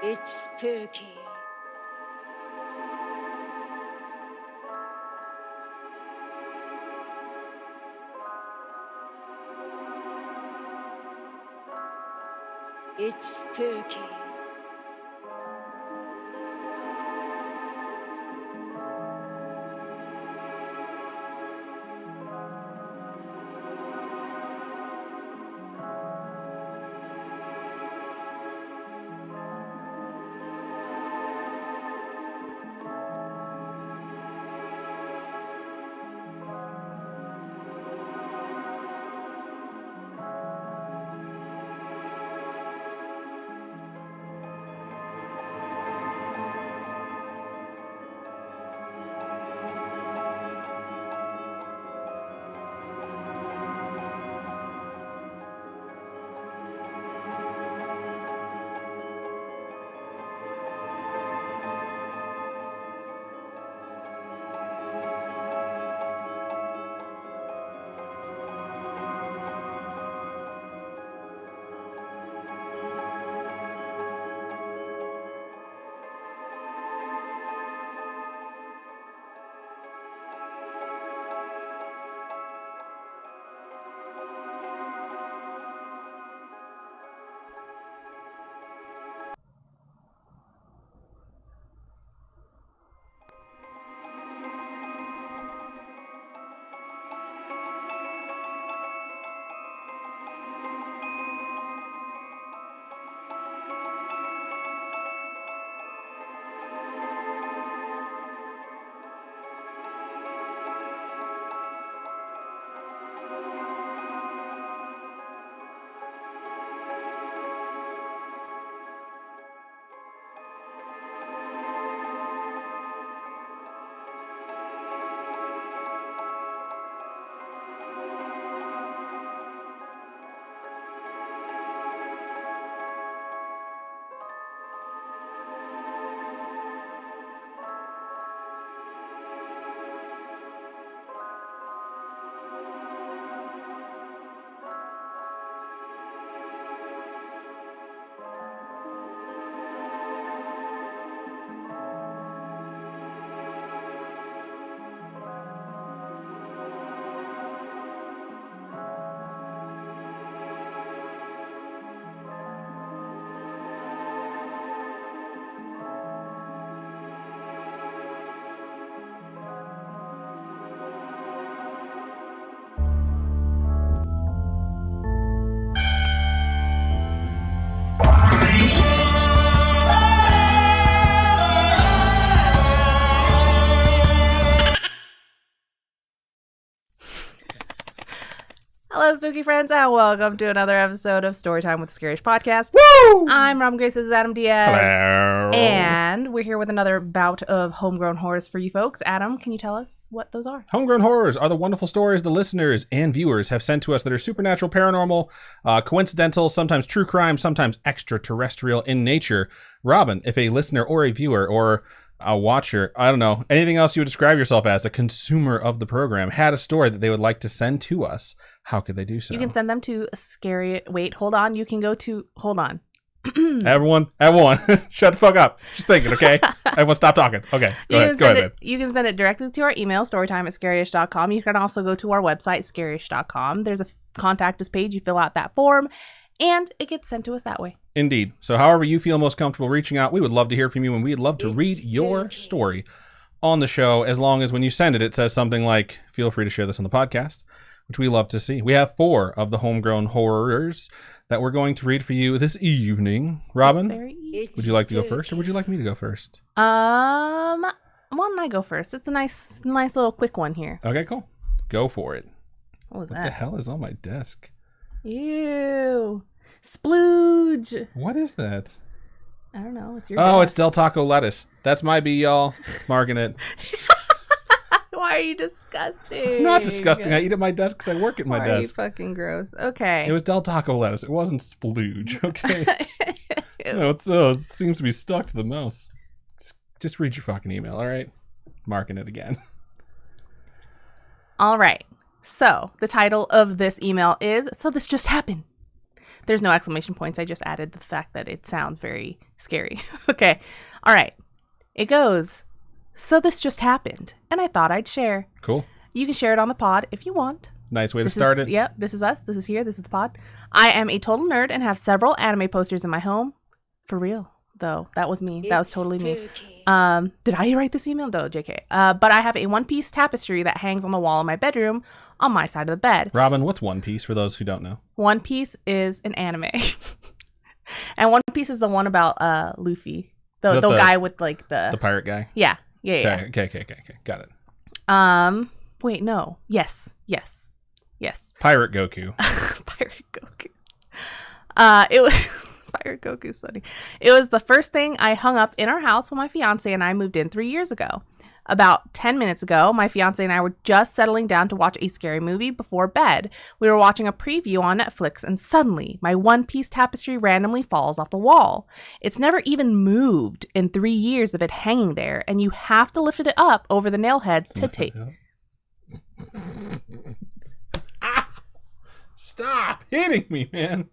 It's spooky. It's spooky. Hello, spooky friends, and welcome to another episode of Storytime with the Scaryish Podcast. Woo! I'm Robin Grace, this is Adam Diaz. Hello. And we're here with another bout of homegrown horrors for you folks. Adam, can you tell us what those are? Homegrown horrors are the wonderful stories the listeners and viewers have sent to us that are supernatural, paranormal, coincidental, sometimes true crime, sometimes extraterrestrial in nature. Robin, if a listener or a viewer or a watcher, I don't know, anything else you would describe yourself as, a consumer of the program, had a story that they would like to send to us, how could they do so? You can send them to hold on. Everyone, shut the fuck up. Just thinking, okay? Everyone stop talking. Okay, go ahead. You can send it directly to our email, storytime@scaryish.com. You can also go to our website, scaryish.com. There's a contact us page. You fill out that form, and it gets sent to us that way. Indeed. So however you feel most comfortable reaching out, we would love to hear from you, and we'd love to read your story on the show, as long as when you send it, it says something like, feel free to share this on the podcast, which we love to see. We have 4 of the homegrown horrors that we're going to read for you this evening. Robin, would you like to go first, or would you like me to go first? Why don't I go first? It's a nice little quick one here. Okay, cool. Go for it. What the hell is on my desk? Ew. Splooge. What is that? I don't know. It's your desk. It's Del Taco lettuce. That's my B, y'all. Marking it. Why are you disgusting? I'm not disgusting. I eat at my desk because I work at my desk. Are you fucking gross? Okay. It was Del Taco lettuce. It wasn't splooge. Okay. No, it seems to be stuck to the mouse. Just read your fucking email, all right? Marking it again. All right. So the title of this email is "So This Just Happened." There's no exclamation points. I just added the fact that it sounds very scary. Okay. All right. It goes, so this just happened, and I thought I'd share. Cool. You can share it on the pod if you want. Nice way to start it. Yep, this is us. This is here. This is the pod. I am a total nerd and have several anime posters in my home. For real, though. That was me. That was totally me. Did I write this email? No, JK. But I have a One Piece tapestry that hangs on the wall in my bedroom on my side of the bed. Robin, what's One Piece for those who don't know? One Piece is an anime. And One Piece is the one about Luffy. The guy with like the pirate guy? Yeah. Okay. Got it. Wait, no. Yes. Pirate Goku. Pirate Goku. It was Pirate Goku's funny. It was the first thing I hung up in our house when my fiance and I moved in 3 years ago. About 10 minutes ago, my fiance and I were just settling down to watch a scary movie before bed. We were watching a preview on Netflix, and suddenly, my One Piece tapestry randomly falls off the wall. It's never even moved in 3 years of it hanging there, and you have to lift it up over the nail heads to take. Stop hitting me, man.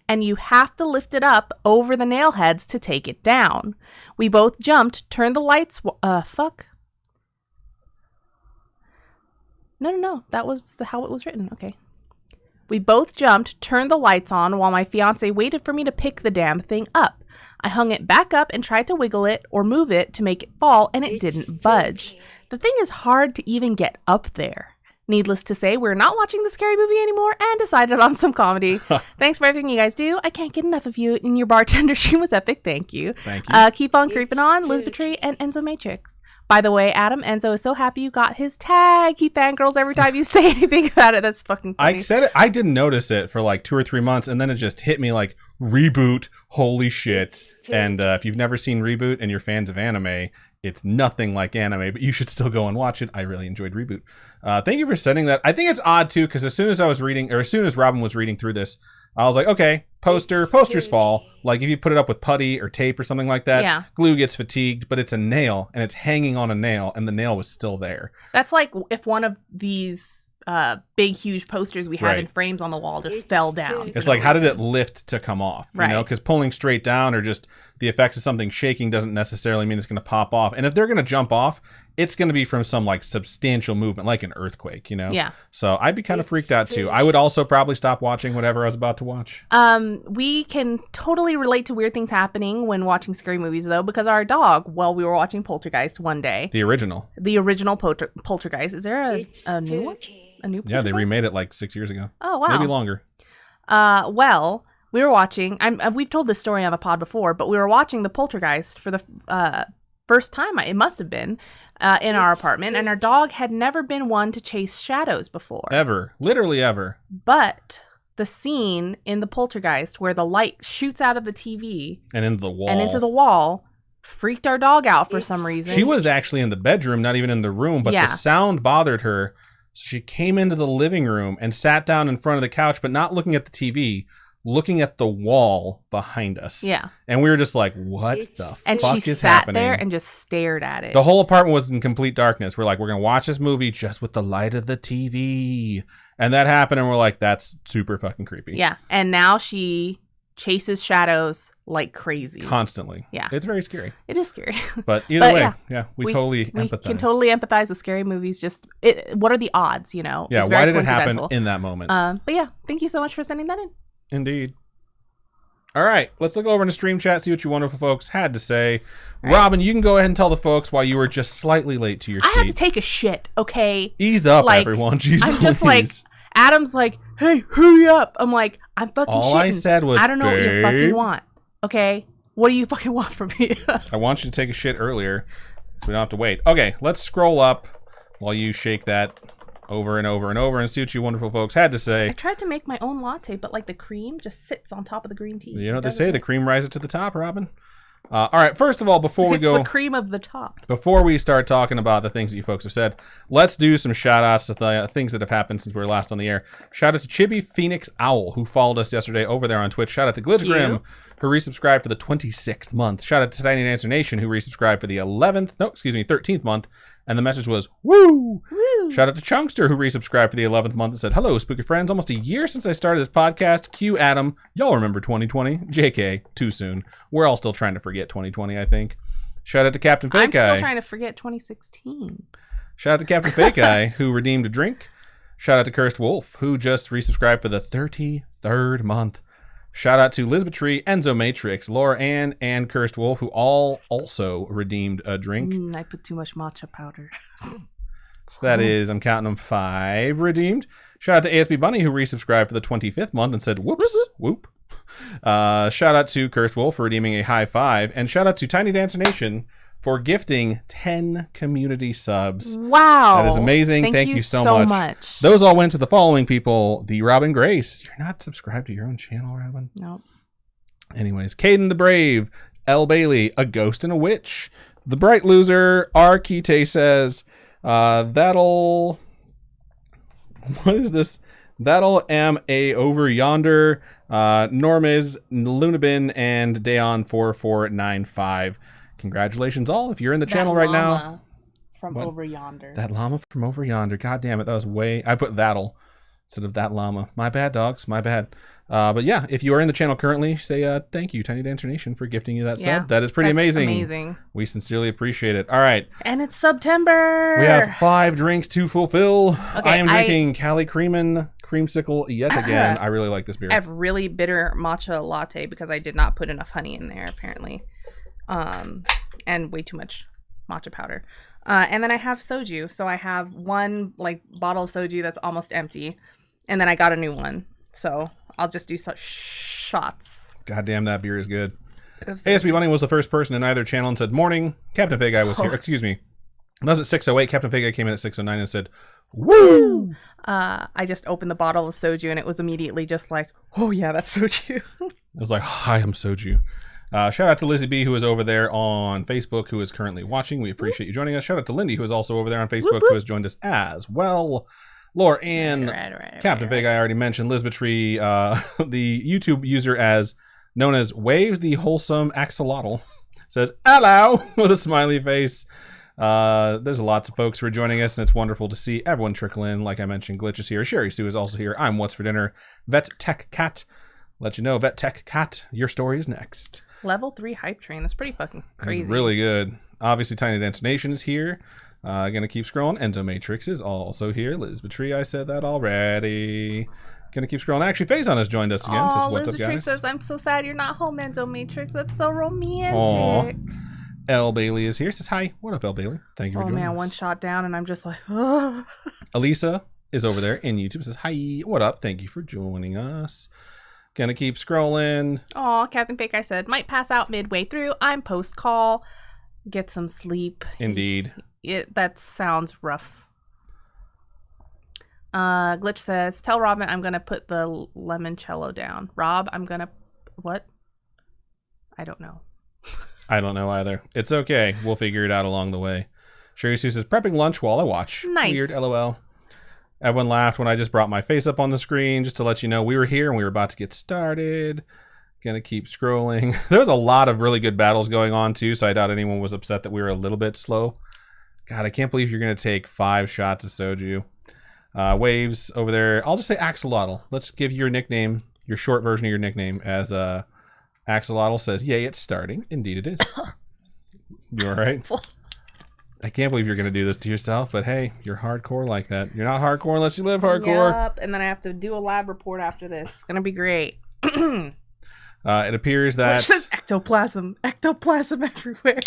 And you have to lift it up over the nail heads to take it down. We both jumped, turned the lights... fuck? No. That was how it was written. Okay. We both jumped, turned the lights on while my fiance waited for me to pick the damn thing up. I hung it back up and tried to wiggle it or move it to make it fall, and it didn't budge. The thing is hard to even get up there. Needless to say, we're not watching the scary movie anymore and decided on some comedy. Thanks for everything you guys do. I can't get enough of you, and your bartender stream was epic. Thank you. Thank you. Keep on creeping on, Liz Betray and Enzo Matrix. By the way, Adam, Enzo is so happy you got his tag. He fangirls every time you say anything about it. That's fucking funny. I said it. I didn't notice it for like 2 or 3 months, and then it just hit me like, Reboot, holy shit. And if you've never seen Reboot and you're fans of anime, it's nothing like anime, but you should still go and watch it. I really enjoyed Reboot. Thank you for sending that. I think it's odd too, because as soon as Robin was reading through this, I was like, okay, posters fall. Like if you put it up with putty or tape or something like that, glue gets fatigued, but it's a nail and it's hanging on a nail and the nail was still there. That's like if one of these big, huge posters we have in frames on the wall just fell down. It's like, how did it lift to come off? You know, because pulling straight down or just the effects of something shaking doesn't necessarily mean it's going to pop off. And if they're going to jump off, it's going to be from some like substantial movement, like an earthquake, you know? Yeah. So I'd be kind of freaked out too. I would also probably stop watching whatever I was about to watch. We can totally relate to weird things happening when watching scary movies though, because our dog, while we were watching Poltergeist one day. The original Poltergeist. Is there a new one? A new Poltergeist? Yeah, they remade it like 6 years ago. Oh, wow. Maybe longer. Well, we were watching, we've told this story on the pod before, but we were watching the Poltergeist for the first time, it must have been, in our apartment, and our dog had never been one to chase shadows before. Ever. Literally ever. But the scene in the Poltergeist where the light shoots out of the TV and into the wall freaked our dog out for some reason. She was actually in the bedroom, not even in the room, but the sound bothered her. So she came into the living room and sat down in front of the couch, but not looking at the TV, looking at the wall behind us. Yeah. And we were just like, what the fuck is happening? And she sat there and just stared at it. The whole apartment was in complete darkness. We're like, we're going to watch this movie just with the light of the TV. And that happened, and we're like, that's super fucking creepy. Yeah. And now she chases shadows like crazy. Constantly. Yeah. It's very scary. It is scary. But either way, we totally empathize. We can totally empathize with scary movies. Just, what are the odds, you know? Yeah, why did it happen in that moment? But yeah, thank you so much for sending that in. Indeed. All right, let's look over into Stream Chat, see what you wonderful folks had to say. Right. Robin, you can go ahead and tell the folks why you were just slightly late to your seat. I had to take a shit, okay? Ease up, everyone. Jeez, I'm just like, Adam's like, hey, hurry up. I'm like, I'm fucking shitting. All I said was, I don't know what you fucking want, okay? What do you fucking want from me? I want you to take a shit earlier, so we don't have to wait. Okay, let's scroll up while you shake that over and over and over and see what you wonderful folks had to say. I tried to make my own latte, but like the cream just sits on top of the green tea. You know what they say, the cream rises to the top, Robin. All right, first of all, before we go... It's the cream of the top. Before we start talking about the things that you folks have said, let's do some shout-outs to the things that have happened since we were last on the air. Shout out to Chibi Phoenix Owl, who followed us yesterday over there on Twitch. Shout out to Glitchgrim, who resubscribed for the 26th month. Shout out to Tiny Dancer Nation, who resubscribed for the 13th month. And the message was, woo! Woo! Shout out to Chunkster, who resubscribed for the 11th month and said, hello, spooky friends. Almost a year since I started this podcast. Q Adam. Y'all remember 2020? JK. Too soon. We're all still trying to forget 2020, I think. Shout out to Captain Fake Eye. I'm still trying to forget 2016. Shout out to Captain Fake Eye, who redeemed a drink. Shout out to Cursed Wolf, who just resubscribed for the 33rd month. Shout out to Lisbeth Tree, Enzo Matrix, Laura Ann, and Cursed Wolf, who all also redeemed a drink. I put too much matcha powder. So that is, I'm counting them, 5 redeemed. Shout out to ASB Bunny, who resubscribed for the 25th month and said, whoops, whoop. Shout out to Cursed Wolf for redeeming a high 5. And shout out to Tiny Dancer Nation for gifting 10 community subs. Wow. That is amazing. Thank you so much. Those all went to the following people. The Robin Grace. You're not subscribed to your own channel, Robin? Nope. Anyways, Caden the Brave, L. Bailey, A Ghost and a Witch, The Bright Loser, R. Kite says, what is this? That'll am a over yonder, Normiz, Lunabin, and Dayon4495. Congratulations all if you're in the channel right now. From over yonder. That llama from over yonder. God damn it. That was way... I put that'll instead of that llama. My bad, dogs. My bad. But yeah, if you are in the channel currently, say thank you, Tiny Dancer Nation, for gifting you that sub. That is pretty amazing. We sincerely appreciate it. All right. And it's September. We have 5 drinks to fulfill. Okay, I am drinking Cali Creamsicle yet again. I really like this beer. I have really bitter matcha latte because I did not put enough honey in there, apparently. And way too much matcha powder. And then I have soju. So I have one bottle of soju that's almost empty. And then I got a new one. So I'll just do such shots. God damn, that beer is good. ASB Bunny was the first person in either channel and said, morning. Captain Fake Eye was here. Excuse me. That was at 6:08. Captain Fake Eye came in at 6:09 and said, woo! I just opened the bottle of soju and it was immediately just like, oh yeah, that's soju. It was like, hi, I'm soju. Shout out to Lizzie B, who is over there on Facebook, who is currently watching. We appreciate you joining us. Shout out to Lindy, who is also over there on Facebook, who has joined us as well. Ann, Captain Fake, I already mentioned. Lisbeth Tree, the YouTube user known as Waves the Wholesome Axolotl, says, hello, with a smiley face. There's lots of folks who are joining us, and it's wonderful to see everyone trickle in. Like I mentioned, Glitch is here. Sherry Sue is also here. I'm What's for Dinner. Vet Tech Cat. Let you know, Vet Tech Cat, your story is next. Level 3 hype train. That's pretty fucking crazy. It's really good. Obviously, Tiny Dance Nation is here. Gonna keep scrolling. Enzo Matrix is also here. Lisbeth Tree, I said that already. Gonna keep scrolling. Actually, Faison has joined us again. Says, what's up, guys? Tree says, I'm so sad you're not home, Enzo Matrix. That's so romantic. Aww. L. Bailey is here. Says, hi. What up, L. Bailey? Thank you for joining us. One shot down, and I'm just like, oh. Elisa is over there in YouTube. Says, hi. What up? Thank you for joining us. Gonna keep scrolling. Aw, Captain Fake, I said, might pass out midway through. I'm post-call. Get some sleep. Indeed. That sounds rough. Glitch says, tell Robin I'm gonna put the limoncello down. Rob, I'm gonna... What? I don't know. I don't know either. It's okay. We'll figure it out along the way. Sherry Sue says, prepping lunch while I watch. Nice. Weird, LOL. Everyone laughed when I just brought my face up on the screen just to let you know we were here and we were about to get started. Gonna keep scrolling. There's a lot of really good battles going on too, so I doubt anyone was upset that we were a little bit slow. God, I can't believe you're gonna take 5 shots of soju. Waves over there. I'll just say Axolotl. Let's give your nickname, your short version of your nickname, as Axolotl says, yay, it's starting. Indeed it is. You all right? I can't believe you're going to do this to yourself, but hey, you're hardcore like that. You're not hardcore unless you live hardcore. Yep, and then I have to do a lab report after this. It's going to be great. It appears that... ectoplasm everywhere.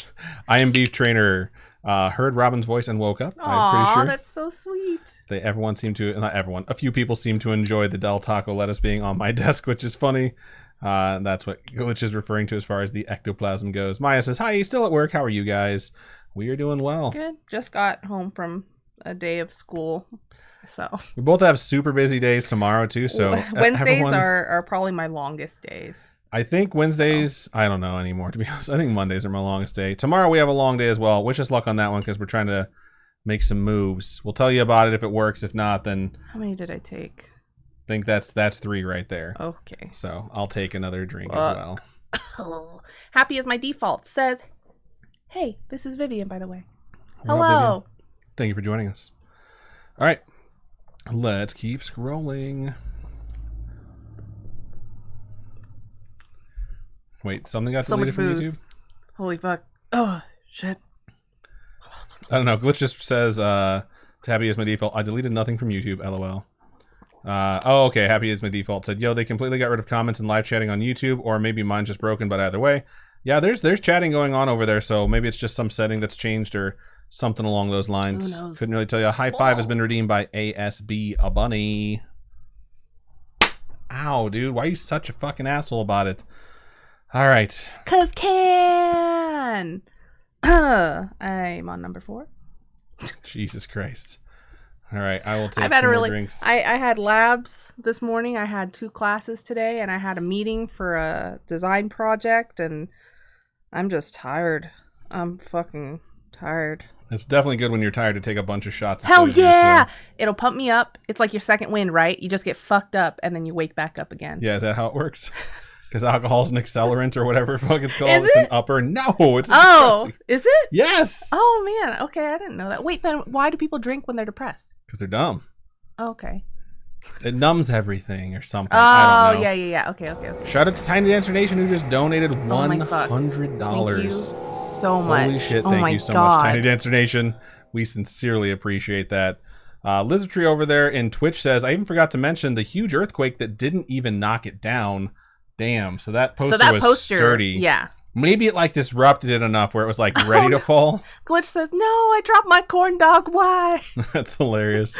I am Beef Trainer. Heard Robin's voice and woke up. I'm pretty sure. That's so sweet. Everyone seemed to... Not everyone. A few people seem to enjoy the Del Taco lettuce being on my desk, which is funny. That's what Glitch is referring to as far as the ectoplasm goes. Maya says, hi, still at work. How are you guys? We are doing well. Good. Just got home from a day of school, so we both have super busy days tomorrow too. So Wednesdays are probably my longest days. I think Wednesdays. I don't know anymore, to be honest. I think Mondays are my longest day. Tomorrow we have a long day as well. Wish us luck on that one because we're trying to make some moves. We'll tell you about it if it works. If not, then how many did I take? I think that's 3 right there. Okay. So I'll take another drink as well. Happy as my default says. Hey, this is Vivian, by the way. Hello. Thank you for joining us. All right. Let's keep scrolling. Wait, something got So deleted much from booze. YouTube? Holy fuck. Oh, shit. I don't know. Glitch just says, happy is my default. I deleted nothing from YouTube, LOL. Okay, happy is my default. Said, yo, they completely got rid of comments and live chatting on YouTube, or maybe mine's just broken, but either way. Yeah, there's chatting going on over there, so maybe it's just some setting that's changed or something along those lines. Who knows? Couldn't really tell you. High five has been redeemed by ASB a bunny. Ow, dude. Why are you such a fucking asshole about it? All right. 'Cause can. I'm on number 4. Jesus Christ. All right, I will take I've had 2 a more really. drinks. I had labs this morning. I had 2 classes today, and I had a meeting for a design project, and I'm just tired. I'm fucking tired. It's definitely good when you're tired to take a bunch of shots. Of Hell Suzy, yeah! so- It'll pump me up. It's like your second wind, right? You just get fucked up, and then you wake back up again. Yeah, is that how it works? Because alcohol's an accelerant or whatever the fuck it's called. Is It's it? an upper. No, it's a Oh, depressant. is it? Yes. Oh man. Okay, I didn't know that. Wait, then why do people drink when they're depressed? Because they're dumb. Oh, okay. It numbs everything or something. Oh, I don't know. yeah. Okay. Shout out to Tiny Dancer Nation who just donated Oh my fuck. $100. Thank you so much. Holy shit, Oh thank my you so God. much, Tiny Dancer Nation. We sincerely appreciate that. Lizard Tree over there in Twitch says, I even forgot to mention the huge earthquake that didn't even knock it down. Damn, so that poster was sturdy. Yeah. Maybe it like disrupted it enough where it was like ready to fall. Glitch says, no, I dropped my corn dog. Why? That's hilarious.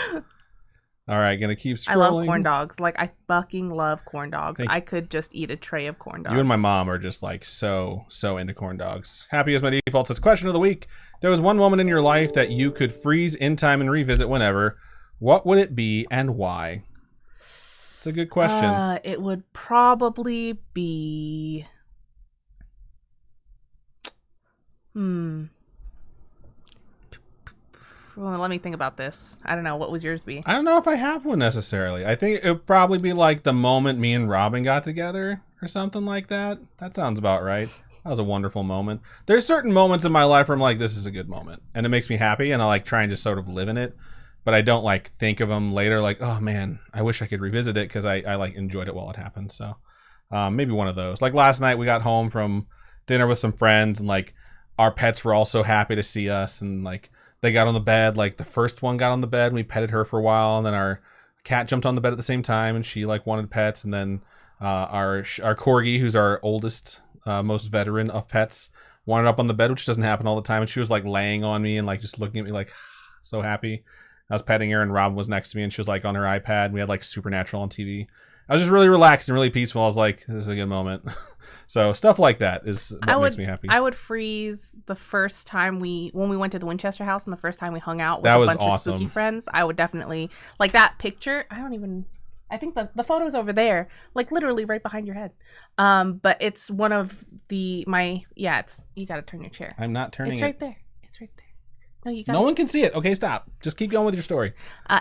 All right, gonna keep scrolling. I love corn dogs. Like, I fucking love corn dogs. Thank you. I could just eat a tray of corn dogs. You and my mom are just like so into corn dogs. Happy as my default says, question of the week. There was one moment in your life that you could freeze in time and revisit whenever. What would it be and why? It's a good question. It would probably be... Well, let me think about this. I don't know. What would yours be? I don't know if I have one necessarily. I think it would probably be like the moment me and Robin got together or something like that. That sounds about right. That was a wonderful moment. There's certain moments in my life where I'm like, this is a good moment. And it makes me happy and I like try and just sort of live in it. But I don't like think of them later like, oh man, I wish I could revisit it because I like enjoyed it while it happened. So maybe one of those. Like last night we got home from dinner with some friends and like our pets were all so happy to see us and like they got on the bed. Like the first one got on the bed and we petted her for a while and then our cat jumped on the bed at the same time and she like wanted pets and then our corgi, who's our oldest, most veteran of pets, wanted up on the bed, which doesn't happen all the time. And she was like laying on me and like just looking at me like so happy. I was petting her and Robin was next to me and she was like on her iPad. We had like Supernatural on TV. I was just really relaxed and really peaceful. I was like, this is a good moment. So stuff like that is what makes me happy. I would freeze the first time when we went to the Winchester house and the first time we hung out with That a was bunch awesome. of spooky friends. I would definitely like that picture. I think the photo's over there, like literally right behind your head. But it's one of you got to turn your chair. I'm not turning It's right there. It's right there. No, you got. No one can see it. Okay, stop. Just keep going with your story.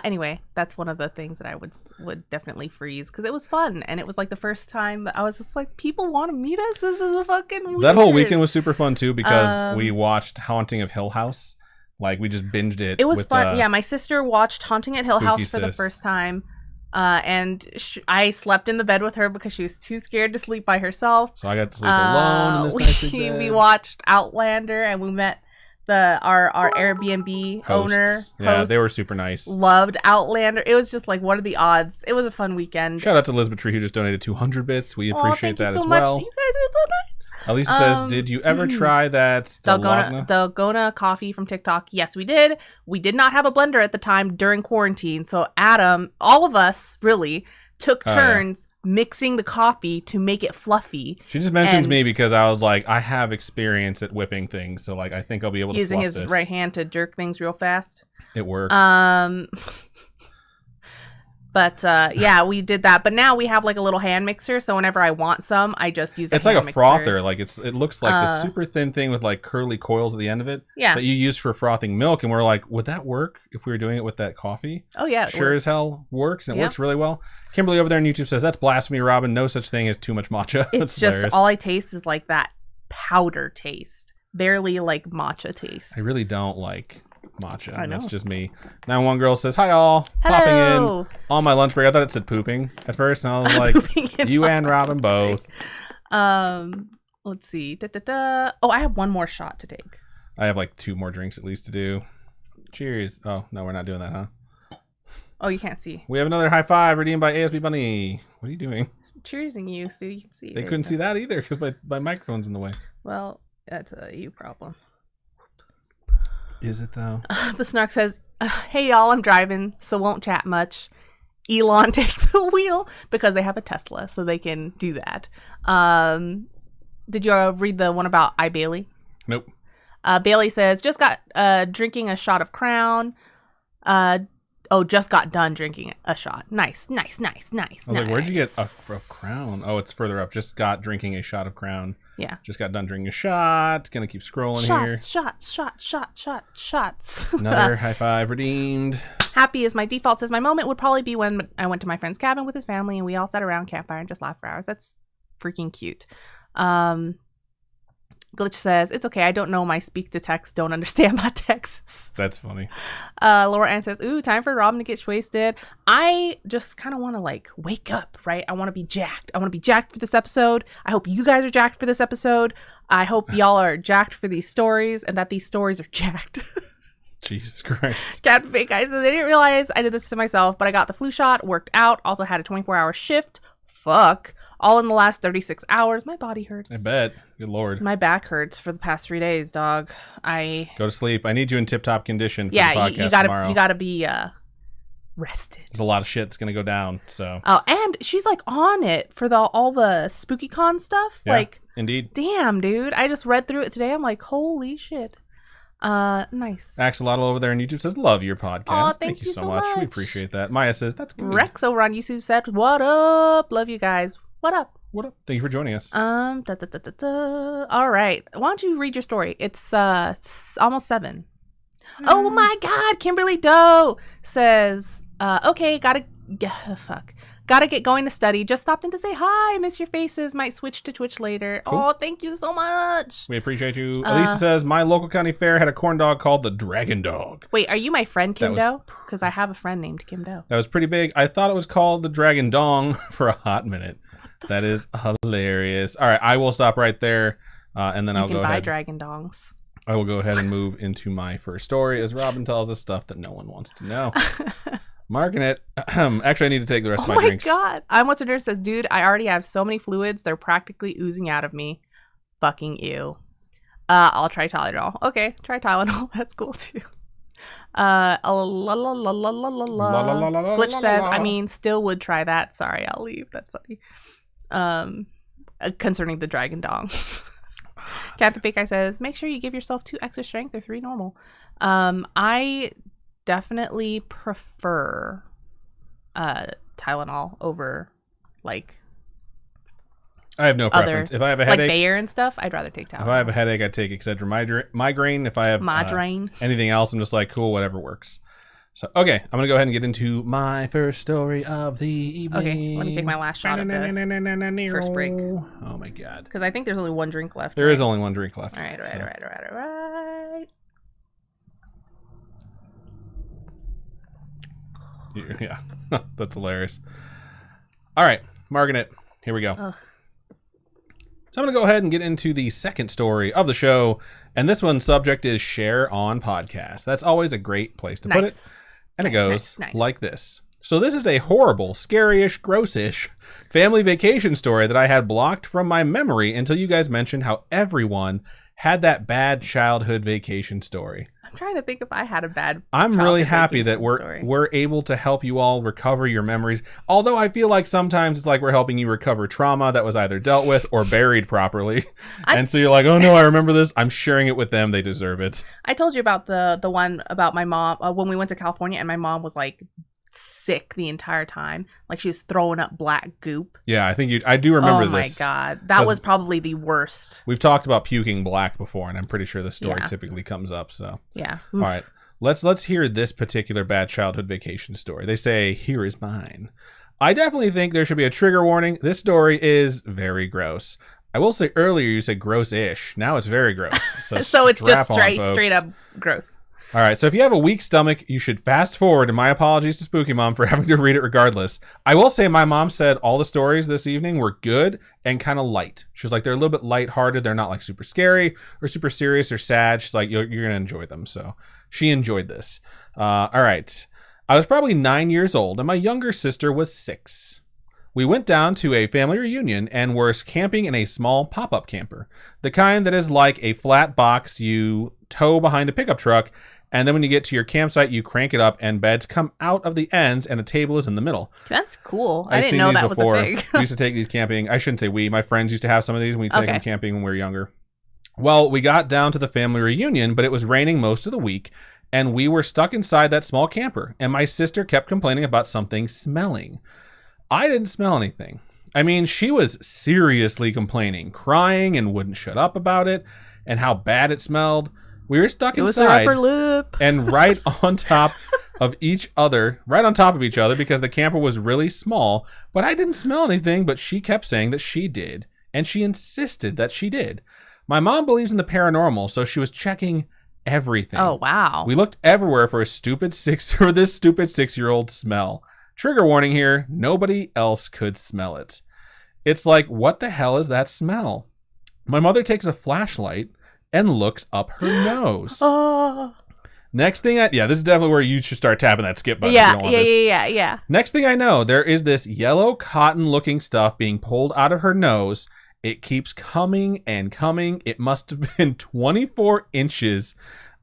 Anyway, that's one of the things that I would definitely freeze because it was fun and it was like the first time that I was just like, people want to meet us. This is a fucking weird. That whole weekend was super fun too because we watched Haunting of Hill House. Like we just binged it. It was fun. Yeah, my sister watched Haunting at Hill Spooky House for the sis. first time. And I slept in the bed with her because she was too scared to sleep by herself. So I got to sleep alone in this nice big bed. We watched Outlander and we met our Airbnb owner. Yeah, host. they were super nice. Loved Outlander. It was just like, what are the odds? It was a fun weekend. Shout out to Elizabeth Tree who just donated 200 bits. We appreciate that thank you so as much. well. You guys are so nice. Elisa says, did you ever try that Dalgona coffee from TikTok? Yes, we did. We did not have a blender at the time during quarantine. So Adam, all of us really took turns mixing the coffee to make it fluffy. She just mentioned me because I was like, I have experience at whipping things. So like, I think I'll be able to using fluff his this. right hand to jerk things real fast. It worked. But yeah, we did that. But now we have like a little hand mixer, so whenever I want some, I just use. It's like a frother. Like it looks like the super thin thing with like curly coils at the end of it. Yeah. That you use for frothing milk, and we're like, would that work if we were doing it with that coffee? Oh yeah, Sure as hell works, and it works really well. Kimberly over there on YouTube says that's blasphemy, Robin. No such thing as too much matcha. It's just hilarious. All I taste is like that powder taste, barely like matcha taste. I really don't like matcha. I And that's know. just me. 911 girl says, hi all. Hello. Popping in on my lunch break. I thought it said pooping at first. And I was like, you and Robin both. Let's see. Oh, I have one more shot to take. I have like 2 more drinks at least to do. Cheers. Oh, no, we're not doing that, huh? Oh, you can't see. We have another high five redeemed by ASB Bunny. What are you doing? Cheersing you so you can see. They couldn't see that either because my microphone's in the way. Well, that's a you problem. Is it though? The Snark says, hey y'all, I'm driving, so won't chat much. Elon take the wheel because they have a Tesla, so they can do that. Did you read the one about Bailey? Nope. Bailey says, just got drinking a shot of Crown. Just got done drinking a shot. Nice. I was like, where'd you get a Crown? Oh, it's further up. Just got drinking a shot of Crown. Yeah. Just got done drinking a shot. Gonna keep scrolling here. Shots. Another high five redeemed. Happy as my default says my moment would probably be when I went to my friend's cabin with his family and we all sat around campfire and just laughed for hours. That's freaking cute. Glitch says, it's okay. I don't know my speak to text. Don't understand my texts. That's funny. Laura Ann says, ooh, time for Robin to get wasted. I just kind of want to like wake up, right? I want to be jacked. I want to be jacked for this episode. I hope you guys are jacked for this episode. I hope y'all are jacked for these stories and that these stories are jacked. Jesus Christ. Cat Fake Guy says, I didn't realize I did this to myself, but I got the flu shot, worked out, also had a 24-hour shift. Fuck. All in the last 36 hours. My body hurts. I bet. Good Lord. My back hurts for the past 3 days, dog. Go to sleep. I need you in tip-top condition for the yeah, podcast tomorrow. you gotta be rested. There's a lot of shit that's going to go down, so. Oh, and she's like on it for all the Spooky Con stuff. Yeah, like, indeed. Damn, dude. I just read through it today. I'm like, holy shit. Nice. Axolotl over there on YouTube says, love your podcast. Aw, thank you so much. We appreciate that. Maya says, that's good. Rex over on YouTube said, what up? Love you guys. What up? What up? Thank you for joining us. All right. Why don't you read your story? It's almost 7. Oh my God. Kimberly Doe says, okay, gotta get going to study. Just stopped in to say hi. Miss your faces. Might switch to Twitch later. Cool. Oh, thank you so much. We appreciate you. Elisa says, my local county fair had a corn dog called the Dragon Dog. Wait, are you my friend Kim Doe? Because I have a friend named Kim Doe. That was pretty big. I thought it was called the Dragon Dong for a hot minute. That is hilarious. All right, I will stop right there, and then I'll go ahead. You can buy Dragon Dongs. I will go ahead and move into my first story as Robin tells us stuff that no one wants to know. Marking it. Actually, I need to take the rest of my drinks. Oh my God. I'm What's a Nurse says, dude, I already have so many fluids. They're practically oozing out of me. Fucking ew. I'll try Tylenol. Okay, try Tylenol. That's cool too. Glitch says, I mean, still would try that. Sorry, I'll leave. That's funny. Concerning the Dragon Dong. Captain Big Guy says, make sure you give yourself 2 extra strength or 3 normal. I definitely prefer Tylenol over like I have no preference. If I have a headache, like Bayer and stuff, I'd rather take Tylenol. If I have a headache, I take Excedrin migraine. If I have anything else, I'm just like, cool, whatever works. So, okay, I'm going to go ahead and get into my first story of the evening. Okay, let me take my last shot of the first break. Oh, my God. Because I think there's only 1 drink left. There is only 1 drink left. All right. Yeah, that's hilarious. All right, marking it. Here we go. Ugh. So I'm going to go ahead and get into the second story of the show. And this one's subject is share on podcast. That's always a great place to put it. And it goes like this. So this is a horrible, scary-ish, gross-ish family vacation story that I had blocked from my memory until you guys mentioned how everyone had that bad childhood vacation story. I'm trying to think if I had a bad I'm really happy that we're able to help you all recover your memories. Although I feel like sometimes it's like we're helping you recover trauma that was either dealt with or buried properly. And so you're like, oh no, I remember this. I'm sharing it with them. They deserve it. I told you about the one about my mom when we went to California and my mom was like sick the entire time, like she was throwing up black goop. Yeah, I do remember this. Oh my God, that was probably the worst. We've talked about puking black before, and I'm pretty sure the story typically comes up. So yeah. All right, let's hear this particular bad childhood vacation story. They say, here is mine. I definitely think there should be a trigger warning. This story is very gross. I will say earlier you said gross-ish. Now it's very gross. So so it's just straight up gross. All right, so if you have a weak stomach, you should fast forward, and my apologies to Spooky Mom for having to read it regardless. I will say my mom said all the stories this evening were good and kind of light. She was like, they're a little bit lighthearted. They're not like super scary or super serious or sad. She's like, you're going to enjoy them. So she enjoyed this. All right. I was probably 9 years old, and my younger sister was 6. We went down to a family reunion and were camping in a small pop-up camper, the kind that is like a flat box you tow behind a pickup truck, and then when you get to your campsite, you crank it up and beds come out of the ends and a table is in the middle. That's cool. I didn't know that was a thing. We used to take these camping. I shouldn't say we. My friends used to have some of these when we take them camping when we were younger. Well, we got down to the family reunion, but it was raining most of the week, and we were stuck inside that small camper, and my sister kept complaining about something smelling. I didn't smell anything. I mean, she was seriously complaining, crying, and wouldn't shut up about it, and how bad it smelled. We were stuck inside, it was her upper lip. And right on top of each other, because the camper was really small, but I didn't smell anything, but she kept saying that she did, and she insisted that she did. My mom believes in the paranormal, so she was checking everything. Oh, wow. We looked everywhere for this stupid 6-year-old smell. Trigger warning here, nobody else could smell it. It's like, what the hell is that smell? My mother takes a flashlight and looks up her nose. Next thing this is definitely where you should start tapping that skip button. Yeah. Next thing I know, there is this yellow cotton looking stuff being pulled out of her nose. It keeps coming and coming. It must have been 24 inches.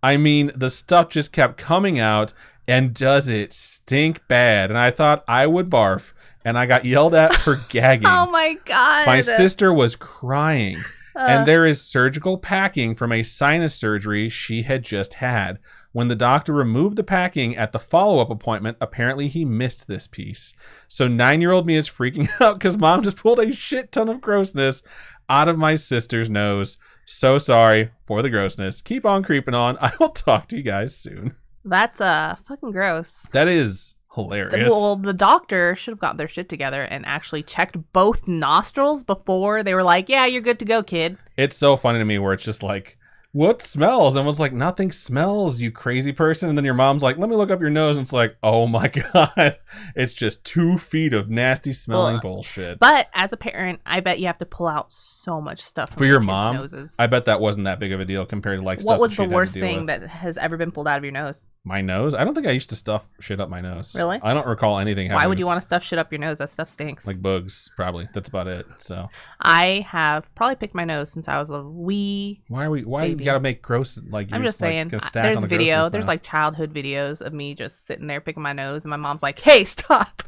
I mean, the stuff just kept coming out, and does it stink bad? And I thought I would barf, and I got yelled at for gagging. Oh my God. My sister was crying. And there is surgical packing from a sinus surgery she had just had. When the doctor removed the packing at the follow-up appointment, apparently he missed this piece. So 9-year-old me is freaking out because mom just pulled a shit ton of grossness out of my sister's nose. So sorry for the grossness. Keep on creeping on. I will talk to you guys soon. That's fucking gross. That is hilarious. Well, the doctor should have got their shit together and actually checked both nostrils before they were like, yeah, you're good to go, kid. It's so funny to me where it's just like, what smells? And was like, nothing smells, you crazy person. And then your mom's like, let me look up your nose. And it's like, oh my God, it's just 2 feet of nasty smelling bullshit. But as a parent, I bet you have to pull out so much stuff from for your kids' mom. Noses. I bet that wasn't that big of a deal compared to like stuff. What was that the worst thing that has ever been pulled out of your nose? My nose? I don't think I used to stuff shit up my nose. Really? I don't recall anything happening. Why would you want to stuff shit up your nose? That stuff stinks. Like bugs, probably. That's about it. So I have probably picked my nose since I was a wee. Why you gotta make gross? Like I'm just saying. There's video. There's like childhood videos of me just sitting there picking my nose, and my mom's like, "Hey, stop!"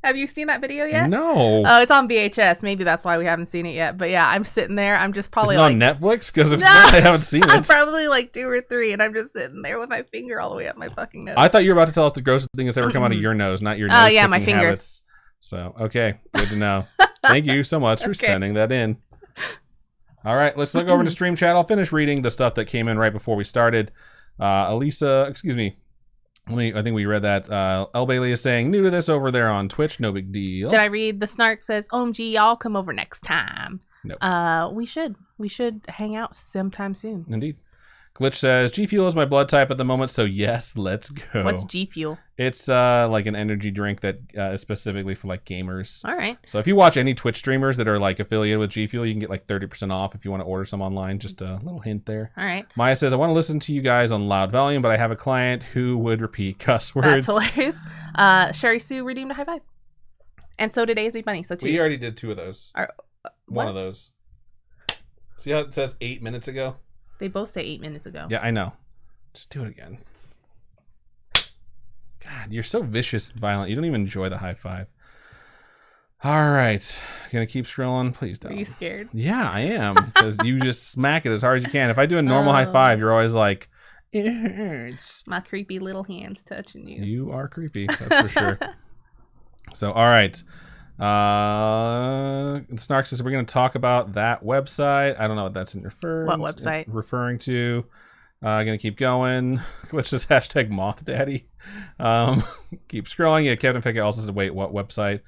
Have you seen that video yet? No. Oh, it's on VHS. Maybe that's why we haven't seen it yet. But yeah, I'm sitting there. I'm just probably Is it on Netflix? Because if not, I haven't seen it. I'm probably like 2 or 3, and I'm just sitting there with my finger all the way up my fucking nose. I thought you were about to tell us the grossest thing that's ever come out of your nose, not your nose. Oh yeah, my finger. Habits. So okay, good to know. Thank you so much for sending that in. All right, let's look over to Stream Chat. I'll finish reading the stuff that came in right before we started. Elisa, excuse me. I think we read that. El Bailey is saying, new to this over there on Twitch, no big deal. Did I read the snark says, OMG, y'all come over next time? Nope. We should hang out sometime soon. Indeed. Glitch says, G Fuel is my blood type at the moment, so yes, let's go. What's G Fuel? It's like an energy drink that is specifically for like gamers. All right. So if you watch any Twitch streamers that are like affiliated with G Fuel, you can get like 30% off if you want to order some online. Just a little hint there. All right. Maya says, I want to listen to you guys on loud volume, but I have a client who would repeat cuss words. That's hilarious. Sherry Sue redeemed a high five. And so did ASB Bunny. So 2. We already did 2 of those. One of those. See how it says 8 minutes ago? They both say 8 minutes ago. Yeah, I know. Just do it again. God, you're so vicious and violent. You don't even enjoy the high five. All right. Gonna keep scrolling. Please don't. Are you scared? Yeah, I am. Because you just smack it as hard as you can. If I do a normal high five, you're always like, it hurts. My creepy little hands touching you. You are creepy. That's for sure. So, all right. Snark says we're going to talk about that website. I don't know what that's in What website? Referring to. Gonna keep going. Let's just hashtag Moth Daddy. Keep scrolling. Yeah, Captain Fick also said, wait, what website?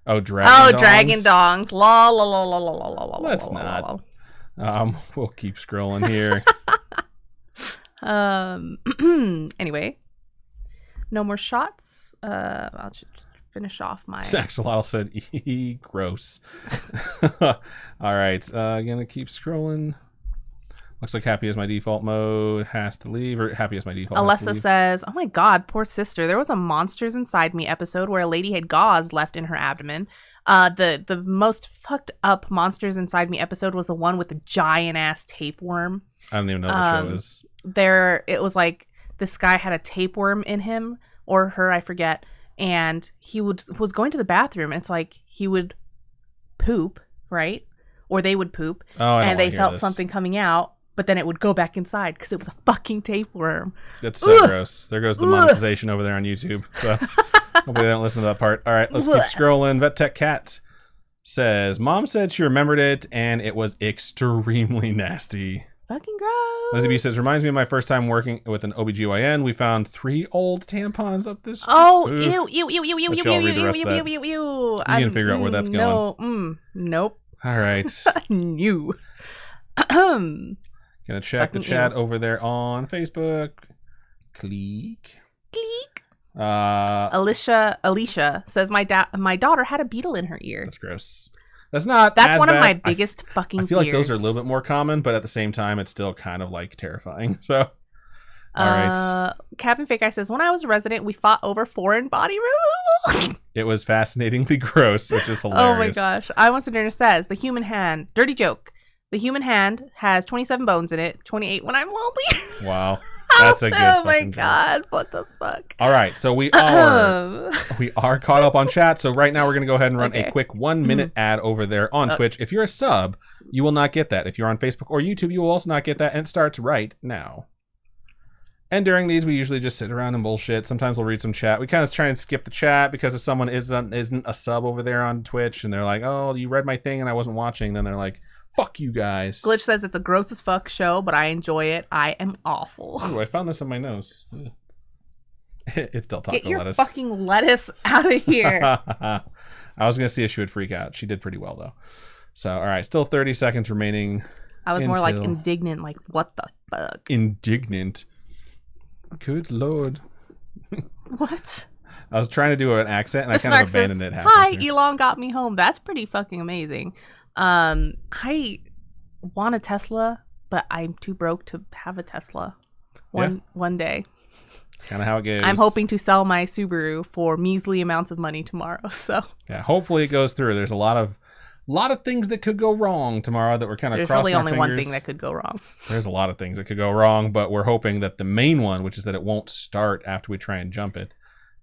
Oh, Dragon Dongs. Dragon Dongs. La la la la la la la la. Let's not. We'll keep scrolling here. Anyway, no more shots. I'll just finish off my. Axolotl said, gross. All right. Gonna keep scrolling. Looks like happy as my default mode has to leave, or happy as my default. Alessa says, "Oh my God, poor sister. There was a Monsters Inside Me episode where a lady had gauze left in her abdomen. The most fucked up Monsters Inside Me episode was the one with the giant ass tapeworm. I don't even know what the show is. It was like this guy had a tapeworm in him, or her, I forget, and he was going to the bathroom, and it's like he would poop, right? Or they would poop, and they felt something coming out. But then it would go back inside because it was a fucking tapeworm. That's so gross. There goes the monetization over there on YouTube. So hopefully they don't listen to that part. All right, let's keep scrolling. Vet Tech Cat says, Mom said she remembered it and it was extremely nasty. Fucking gross. Lizzie B says, reminds me of my first time working with an OBGYN. We found 3 old tampons up this street. Oh, Oof. ew. You can figure out where that's going. Nope. All right. New. Gonna check the chat over there on Facebook. Click. Alicia says my daughter had a beetle in her ear. That's gross. That's one of bad. my biggest fucking I feel like fears. those are a little bit more common, but at the same time, it's still kind of like terrifying. So, all right. Captain Fake Eye says, when I was a resident, we fought over foreign body removal. It was fascinatingly gross, which is hilarious. Oh my gosh. I Want to Dinner says, the human hand, dirty joke. The human hand has 27 bones in it, 28 when I'm lonely. Wow. That's a good Oh my fucking God. What the fuck? All right. So we are caught up on chat. So right now we're going to go ahead and run a quick 1-minute ad over there on Twitch. If you're a sub, you will not get that. If you're on Facebook or YouTube, you will also not get that. And it starts right now. And during these, we usually just sit around and bullshit. Sometimes we'll read some chat. We kind of try and skip the chat because if someone isn't a sub over there on Twitch and they're like, oh, you read my thing and I wasn't watching, then they're like, fuck you guys. Glitch says it's a gross as fuck show, but I enjoy it. I am awful. Ooh, I found this in my nose. It's Del Taco Get your lettuce. fucking lettuce out of here. I was going to see if she would freak out. She did pretty well, though. So, all right. Still 30 seconds remaining. I was more like indignant, like, what the fuck? Indignant. Good Lord. What? I was trying to do an accent, and I kind of abandoned it. Hi, Elon got me home. That's pretty fucking amazing. I want a Tesla, but I'm too broke to have a Tesla. One day. Kind of how it goes. I'm hoping to sell my Subaru for measly amounts of money tomorrow. So yeah, hopefully it goes through. There's a lot of things that could go wrong tomorrow that we're kind of crossing our fingers. There's really only one thing that could go wrong. There's a lot of things that could go wrong, but we're hoping that the main one, which is that it won't start after we try and jump it,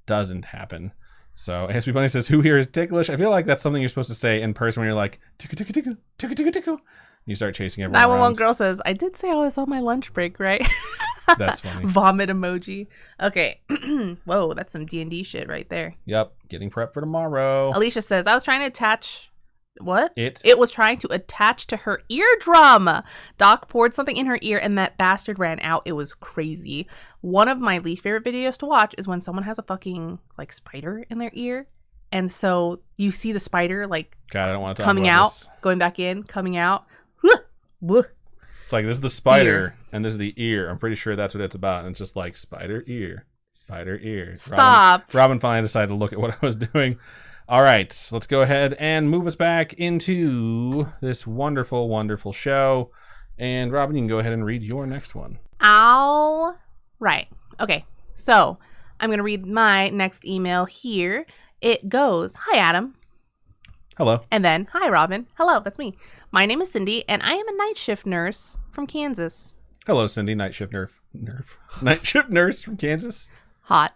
doesn't happen. So ASP Bunny says, who here is ticklish? I feel like that's something you're supposed to say in person when you're like, tickle, tickle, tickle, tickle, tickle, tickle. You start chasing everyone 911 around. girl says, I did say I was on my lunch break, right? That's funny. Vomit emoji. Okay. Whoa, that's some D&D shit right there. Yep. Getting prepped for tomorrow. Alicia says, I was trying to attach... What? It was trying to attach to her eardrum. Doc poured something in her ear and that bastard ran out. It was crazy. One of my least favorite videos to watch is when someone has a fucking like spider in their ear. And so you see the spider like God, I don't want to talk coming about out, this. going back in, coming out. It's like, this is the spider and this is the ear. I'm pretty sure that's what it's about. And it's just like spider ear. Stop. Robin finally decided to look at what I was doing. All right, let's go ahead and move us back into this wonderful, wonderful show. And Robin, you can go ahead and read your next one. All right. Okay, so I'm going to read my next email here. It goes, hi, Adam. Hello. And then, hi, Robin. Hello, that's me. My name is Cindy, and I am a night shift nurse from Kansas. Hello, Cindy, night shift nurse from Kansas. Hot.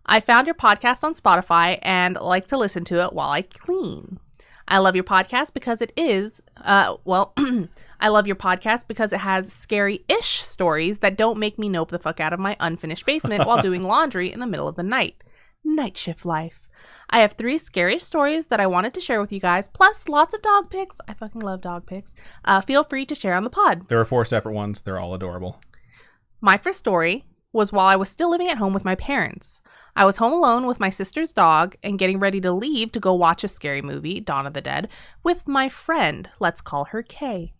I found your podcast on Spotify and like to listen to it while I clean. I love your podcast because it is, I love your podcast because it has scary-ish stories that don't make me nope the fuck out of my unfinished basement while doing laundry in the middle of the night. Night shift life. I have 3 scary stories that I wanted to share with you guys, plus lots of dog pics. I fucking love dog pics. Feel free to share on the pod. There are 4 separate ones. They're all adorable. My first story was while I was still living at home with my parents. I was home alone with my sister's dog and getting ready to leave to go watch a scary movie, Dawn of the Dead, with my friend. Let's call her Kay.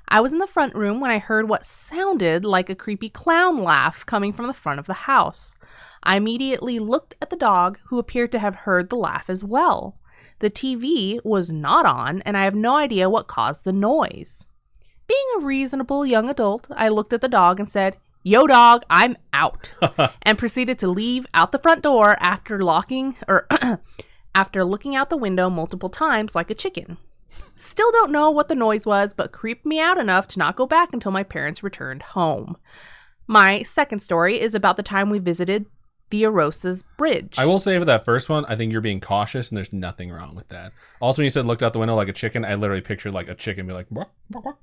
I was in the front room when I heard what sounded like a creepy clown laugh coming from the front of the house. I immediately looked at the dog, who appeared to have heard the laugh as well. The TV was not on, and I have no idea what caused the noise. Being a reasonable young adult, I looked at the dog and said, "Yo, dog, I'm out," and proceeded to leave out the front door after after looking out the window multiple times like a chicken. Still don't know what the noise was, but creeped me out enough to not go back until my parents returned home. My second story is about the time we visited Theorosa's Bridge. I will say for that first one, I think you're being cautious, and there's nothing wrong with that. Also, when you said looked out the window like a chicken, I literally pictured like a chicken be like, "Bark, bark, bark."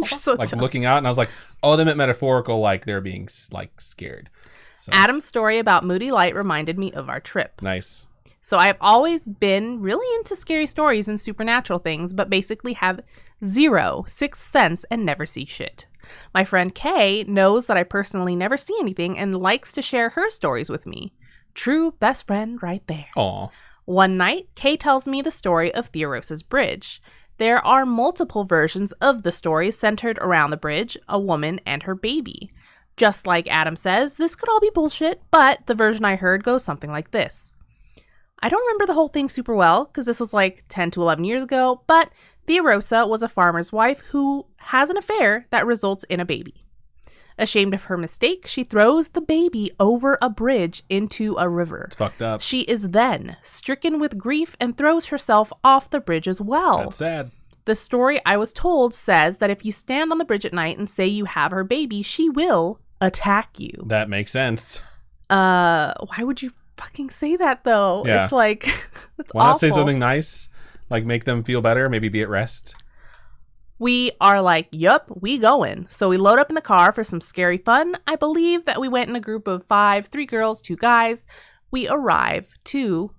So like dumb. looking out, and I was like, oh, they meant metaphorical, like they're being like scared. So, Adam's story about Moody Light reminded me of our trip. nice. So I have always been really into scary stories and supernatural things, but basically have zero sixth sense and never see shit. My friend Kay knows that I personally never see anything and likes to share her stories with me. True best friend right there. Aw. One night, Kay tells me the story of Theorosa's Bridge. There are multiple versions of the story centered around the bridge, a woman, and her baby. Just like Adam says, this could all be bullshit, but the version I heard goes something like this. I don't remember the whole thing super well, because this was like 10 to 11 years ago, but Theorosa was a farmer's wife who has an affair that results in a baby. Ashamed of her mistake, she throws the baby over a bridge into a river. It's fucked up. She is then stricken with grief and throws herself off the bridge as well. That's sad. The story I was told says that if you stand on the bridge at night and say you have her baby, she will attack you. That makes sense. Why would you fucking say that though? Yeah. It's like, it's Why not awful. say something nice? Like make them feel better, maybe be at rest. We are like, yup, we going. So we load up in the car for some scary fun. I believe that we went in a group of 5, 3 girls, 2 guys. We arrive to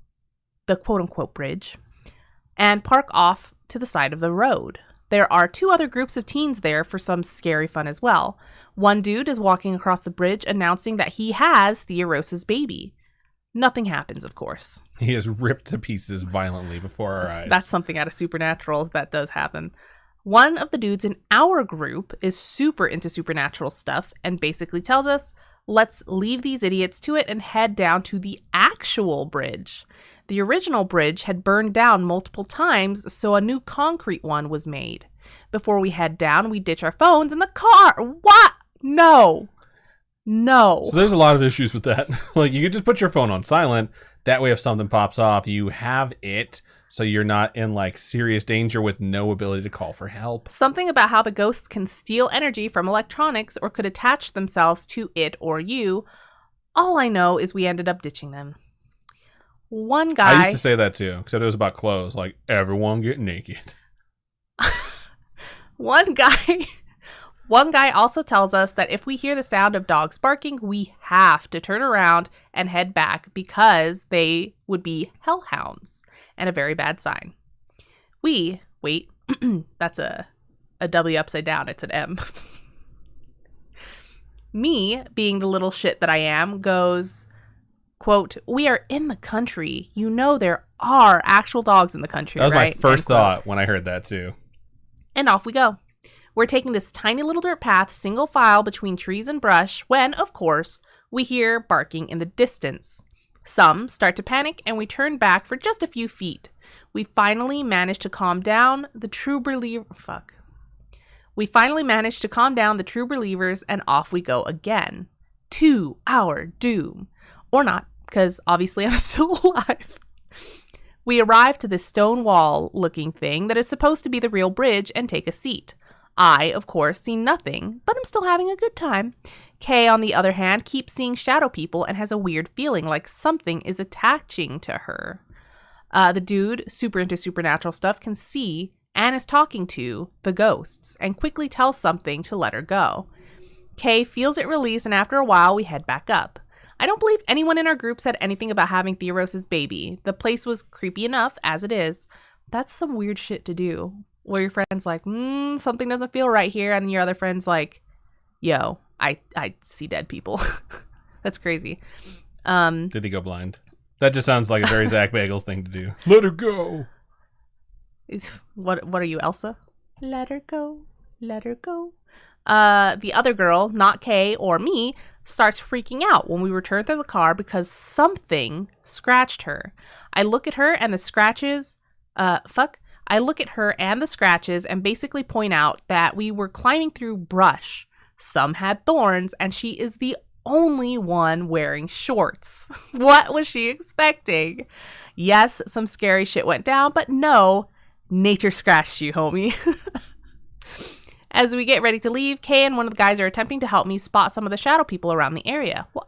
the quote-unquote bridge and park off to the side of the road. There are 2 other groups of teens there for some scary fun as well. One dude is walking across the bridge announcing that he has Theorosa's baby. Nothing happens, of course. He is ripped to pieces violently before our eyes. That's something out of Supernatural if that does happen. One of the dudes in our group is super into supernatural stuff and basically tells us, let's leave these idiots to it and head down to the actual bridge. The original bridge had burned down multiple times, so a new concrete one was made. Before we head down, we ditch our phones in the car. What? No. So there's a lot of issues with that. Like you could just put your phone on silent. That way if something pops off, you have it. So you're not in like serious danger with no ability to call for help. Something about how the ghosts can steal energy from electronics or could attach themselves to it or you. All I know is we ended up ditching them. One guy... I used to say that too, except it was about clothes. Like, everyone get naked. One guy also tells us that if we hear the sound of dogs barking, we have to turn around and head back because they would be hellhounds and a very bad sign. Wait, that's a W upside down. It's an M. Me, being the little shit that I am, goes, quote, "We are in the country. You know there are actual dogs in the country, That was right?" my first thought when I heard that too. And off we go. We're taking this tiny little dirt path, single file between trees and brush, when, of course, we hear barking in the distance. Some start to panic, and we turn back for just a few feet. We finally manage to calm down the true believers, and off we go again. To our doom. Or not, because obviously I'm still alive. We arrive to this stone wall looking thing that is supposed to be the real bridge and take a seat. I, of course, see nothing, but I'm still having a good time. Kay, on the other hand, keeps seeing shadow people and has a weird feeling like something is attaching to her. The dude, super into supernatural stuff, can see and is talking to the ghosts and quickly tells something to let her go. Kay feels it release, and after a while, we head back up. I don't believe anyone in our group said anything about having Theorosa's baby. The place was creepy enough as it is. That's some weird shit to do. Where your friend's like, something doesn't feel right here. And your other friend's like, yo, I see dead people. That's crazy. Did he go blind? That just sounds like a very Zach Bagels thing to do. Let her go. What are you, Elsa? Let her go. Let her go. The other girl, not Kay or me, starts freaking out when we return to the car because something scratched her. I look at her and the scratches. I look at her and the scratches and basically point out that we were climbing through brush. Some had thorns, and she is the only one wearing shorts. What was she expecting? Yes, some scary shit went down, but no, nature scratched you, homie. As we get ready to leave, Kay and one of the guys are attempting to help me spot some of the shadow people around the area. Why?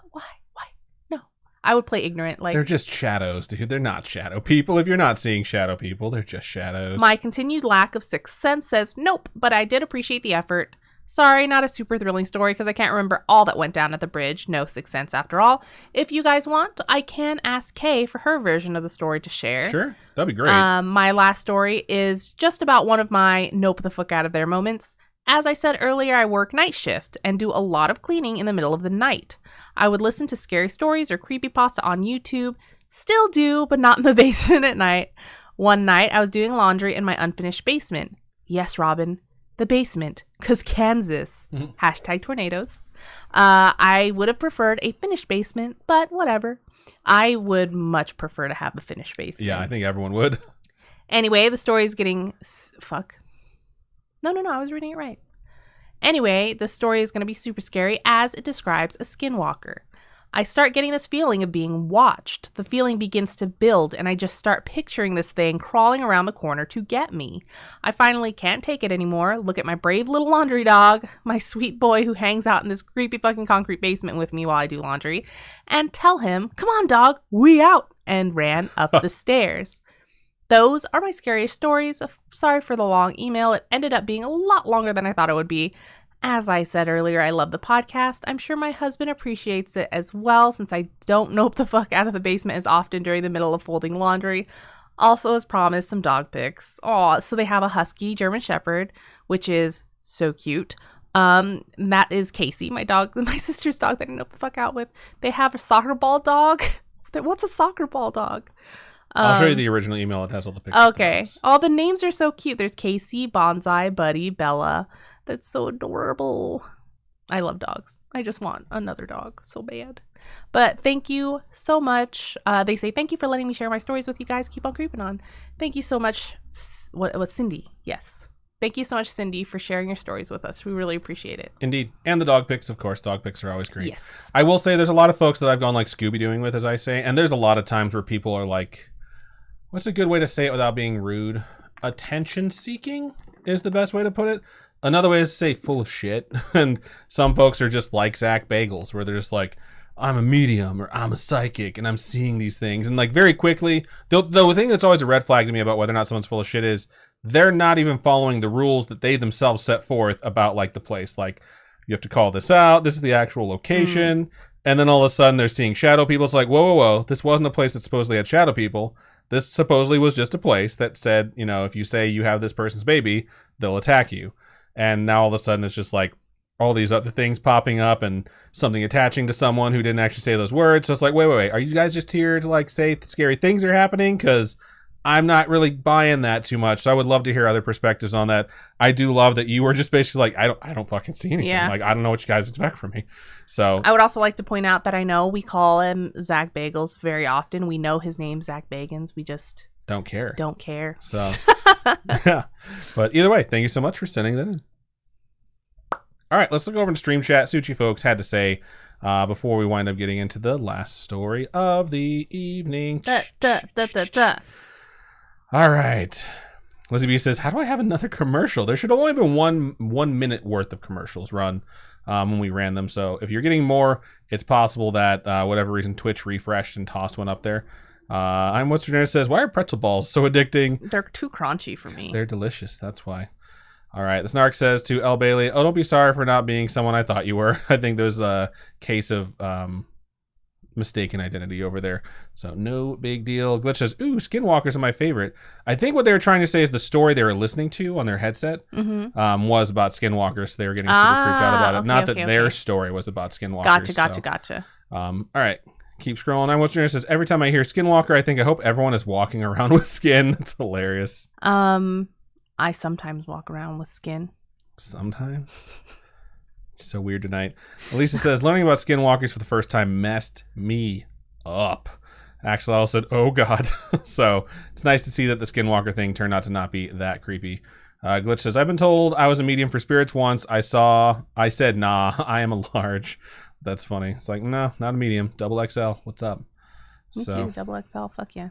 No. I would play ignorant. They're just shadows, dude. They're not shadow people. If you're not seeing shadow people, they're just shadows. My continued lack of sixth sense says nope, but I did appreciate the effort. Sorry, not a super thrilling story because I can't remember all that went down at the bridge. No sixth sense after all. If you guys want, I can ask Kay for her version of the story to share. Sure, that'd be great. My last story is just about one of my nope the fuck out of there moments. As I said earlier, I work night shift and do a lot of cleaning in the middle of the night. I would listen to scary stories or creepypasta on YouTube. Still do, but not in the basement at night. One night, I was doing laundry in my unfinished basement. Yes, Robin, the basement, because Kansas. # tornadoes. I would have preferred a finished basement, but whatever. I would much prefer to have the finished basement. Yeah, I think everyone would. Anyway, the story is getting... No, I was reading it right. Anyway, the story is going to be super scary as it describes a skinwalker. I start getting this feeling of being watched. The feeling begins to build, and I just start picturing this thing crawling around the corner to get me. I finally can't take it anymore. Look at my brave little laundry dog, my sweet boy who hangs out in this creepy fucking concrete basement with me while I do laundry, and tell him, "Come on, dog, we out," and ran up the stairs. Those are my scariest stories. Sorry for the long email. It ended up being a lot longer than I thought it would be. As I said earlier, I love the podcast. I'm sure my husband appreciates it as well, since I don't nope the fuck out of the basement as often during the middle of folding laundry. Also, as promised, some dog pics. Aw, so they have a husky German Shepherd, which is so cute. That is Casey, my dog, my sister's dog that I nope the fuck out with. They have a soccer ball dog. What's a soccer ball dog? I'll show you the original email. It has all the pictures. Okay. All the names are so cute. There's Casey, Bonsai, Buddy, Bella. That's so adorable. I love dogs. I just want another dog so bad. But thank you so much. They say, thank you for letting me share my stories with you guys. Keep on creeping on. Thank you so much. What was Cindy? Yes. Thank you so much, Cindy, for sharing your stories with us. We really appreciate it. Indeed. And the dog pics, of course. Dog pics are always great. Yes. I will say there's a lot of folks that I've gone like Scooby-Dooing with, as I say. And there's a lot of times where people are like, what's a good way to say it without being rude? Attention-seeking is the best way to put it. Another way is to say full of shit. And some folks are just like Zach Bagels, where they're just like, I'm a medium or I'm a psychic and I'm seeing these things. And like very quickly, the thing that's always a red flag to me about whether or not someone's full of shit is they're not even following the rules that they themselves set forth about like the place. Like, you have to call this out. This is the actual location. And then all of a sudden they're seeing shadow people. It's like, whoa. This wasn't a place that supposedly had shadow people. This supposedly was just a place that said, you know, if you say you have this person's baby, they'll attack you. And now all of a sudden it's just like all these other things popping up and something attaching to someone who didn't actually say those words. So it's like, wait. Are you guys just here to like say scary things are happening? Because I'm not really buying that too much. So I would love to hear other perspectives on that. I do love that you were just basically like, I don't fucking see anything. Yeah. Like, I don't know what you guys expect from me. So I would also like to point out that I know we call him Zach Bagels very often. We know his name's Zach Bagans. We just don't care. So yeah. But either way, thank you so much for sending that in. All right, let's look over to Stream Chat. Suchi folks had to say before we wind up getting into the last story of the evening. All right. Lizzie B says, how do I have another commercial? There should have only been one minute worth of commercials run when we ran them. So if you're getting more, it's possible that whatever reason Twitch refreshed and tossed one up there. I'm What's Your Name says, why are pretzel balls so addicting? They're too crunchy for me. They're delicious. That's why. All right. The Snark says to L. Bailey, oh, don't be sorry for not being someone I thought you were. I think there's a case of mistaken identity over there. So no big deal. Glitch says, ooh, Skinwalkers are my favorite. I think what they were trying to say is the story they were listening to on their headset was about Skinwalkers. So they were getting super creeped out about it. Not that their story was about Skinwalkers. Gotcha. All right. Keep scrolling. I'm What's Your Name says, every time I hear Skinwalker, I hope everyone is walking around with skin. It's hilarious. I sometimes walk around with skin. Sometimes. So weird tonight. Elisa says, learning about skinwalkers for the first time messed me up. Axel said, oh God. So it's nice to see that the skinwalker thing turned out to not be that creepy. Glitch says, I've been told I was a medium for spirits once. I said, nah, I am a large. That's funny. It's like, no, not a medium. Double XL. What's up? Me too. Double XL. Fuck yeah.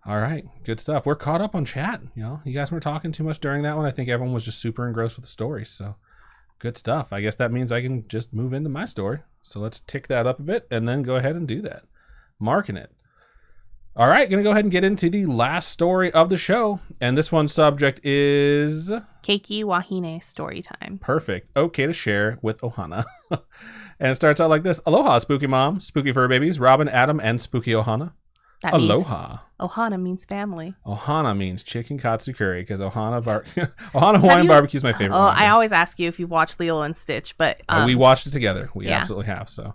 All right. Good stuff. We're caught up on chat. You know, you guys weren't talking too much during that one. I think everyone was just super engrossed with the stories. So good stuff. I guess that means I can just move into my story. So let's tick that up a bit and then go ahead and do that. Marking it. All right. Going to go ahead and get into the last story of the show. And this one's subject is... Keiki Wahine story time. Perfect. Okay to share with Ohana. And it starts out like this. Aloha, Spooky Mom, Spooky Fur Babies, Robin, Adam, and Spooky Ohana. That Aloha. Ohana means family. Ohana means chicken katsu curry because Ohana Hawaiian barbecue is my favorite. Oh, I always ask you if you watch Lilo and Stitch, but we watched it together. We absolutely have. So,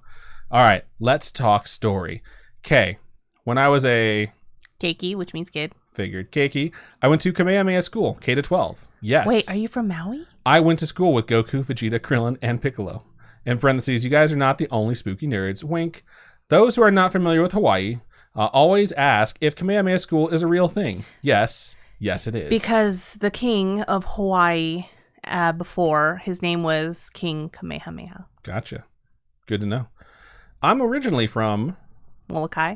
all right, let's talk story. Okay, when I was a Keiki, which means kid. Figured Keiki. I went to Kamehameha School, K to 12. Yes. Wait, are you from Maui? I went to school with Goku, Vegeta, Krillin, and Piccolo. In parentheses, you guys are not the only spooky nerds. Wink. Those who are not familiar with Hawaii always ask if Kamehameha School is a real thing. Yes. Yes, it is. Because the king of Hawaii before, his name was King Kamehameha. Gotcha. Good to know. I'm originally from... Molokai,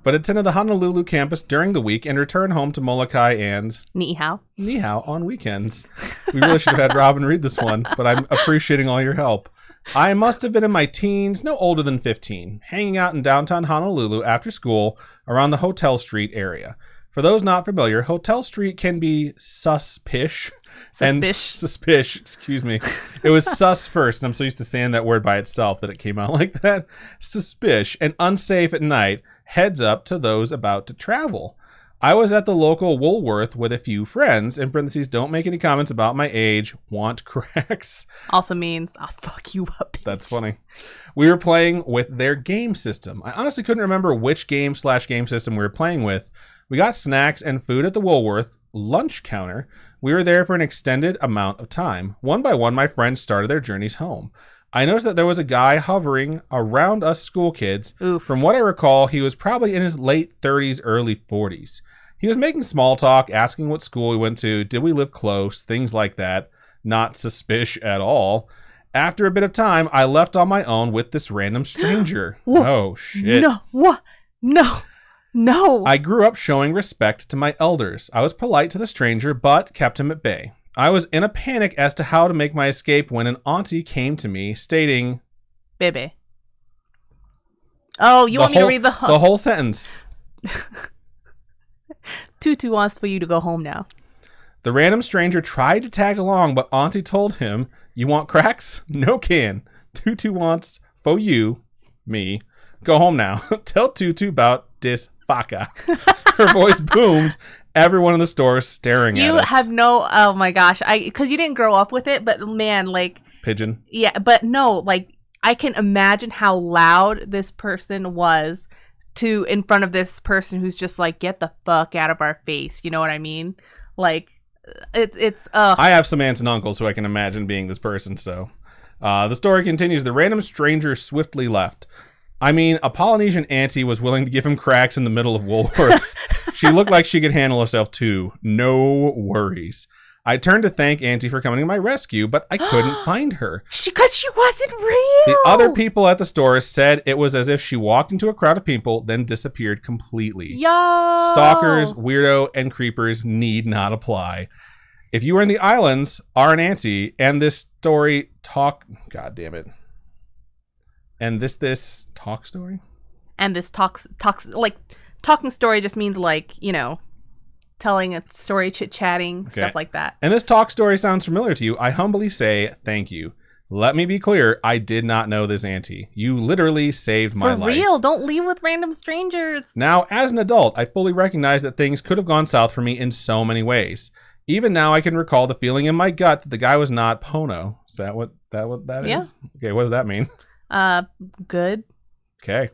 but attended the Honolulu campus during the week and returned home to Molokai and... Ni hao on weekends. We really should have had Robin read this one, but I'm appreciating all your help. I must have been in my teens, no older than 15, hanging out in downtown Honolulu after school around the Hotel Street area. For those not familiar, Hotel Street can be suspish. Excuse me. It was sus first, and I'm so used to saying that word by itself that it came out like that. Suspish and unsafe at night. Heads up to those about to travel. I was at the local Woolworth with a few friends. In parentheses, don't make any comments about my age. Want cracks. Also means I'll fuck you up, bitch. That's funny. We were playing with their game system. I honestly couldn't remember which game system we were playing with. We got snacks and food at the Woolworth lunch counter. We were there for an extended amount of time. One by one, my friends started their journeys home. I noticed that there was a guy hovering around us school kids. Oof. From what I recall, he was probably in his late 30s, early 40s. He was making small talk, asking what school we went to, did we live close, things like that. Not suspicious at all. After a bit of time, I left on my own with this random stranger. Oh, shit. No, what? No. I grew up showing respect to my elders. I was polite to the stranger, but kept him at bay. I was in a panic as to how to make my escape when an auntie came to me stating... Bebe. Oh, you want me to read the whole sentence? Tutu wants for you to go home now. The random stranger tried to tag along, but auntie told him, you want cracks? No can. Tutu wants for you, me. Go home now. Tell Tutu about this faka. Her voice boomed. Everyone in the store staring at us. You have no... Oh my gosh. Because you didn't grow up with it, but man, like... Pigeon? Yeah, but no, like, I can imagine how loud this person was in front of this person who's just like, get the fuck out of our face. You know what I mean? Like, it's... I have some aunts and uncles who I can imagine being this person, so... the story continues. The random stranger swiftly left. I mean, a Polynesian auntie was willing to give him cracks in the middle of Woolworths. She looked like she could handle herself too. No worries. I turned to thank auntie for coming to my rescue, but I couldn't find her. Because she wasn't real. The other people at the store said it was as if she walked into a crowd of people, then disappeared completely. Yo! Stalkers, weirdo, and creepers need not apply. If you are in the islands, are an auntie, and this story God damn it. And this talk story? And this talks like talking story just means like, you know, telling a story, chit-chatting, stuff like that. And this talk story sounds familiar to you. I humbly say thank you. Let me be clear, I did not know this auntie. You literally saved my life. For real, don't leave with random strangers. Now, as an adult, I fully recognize that things could have gone south for me in so many ways. Even now, I can recall the feeling in my gut that the guy was not Pono. Is that what that is? Yeah. Okay, what does that mean? Good. Okay.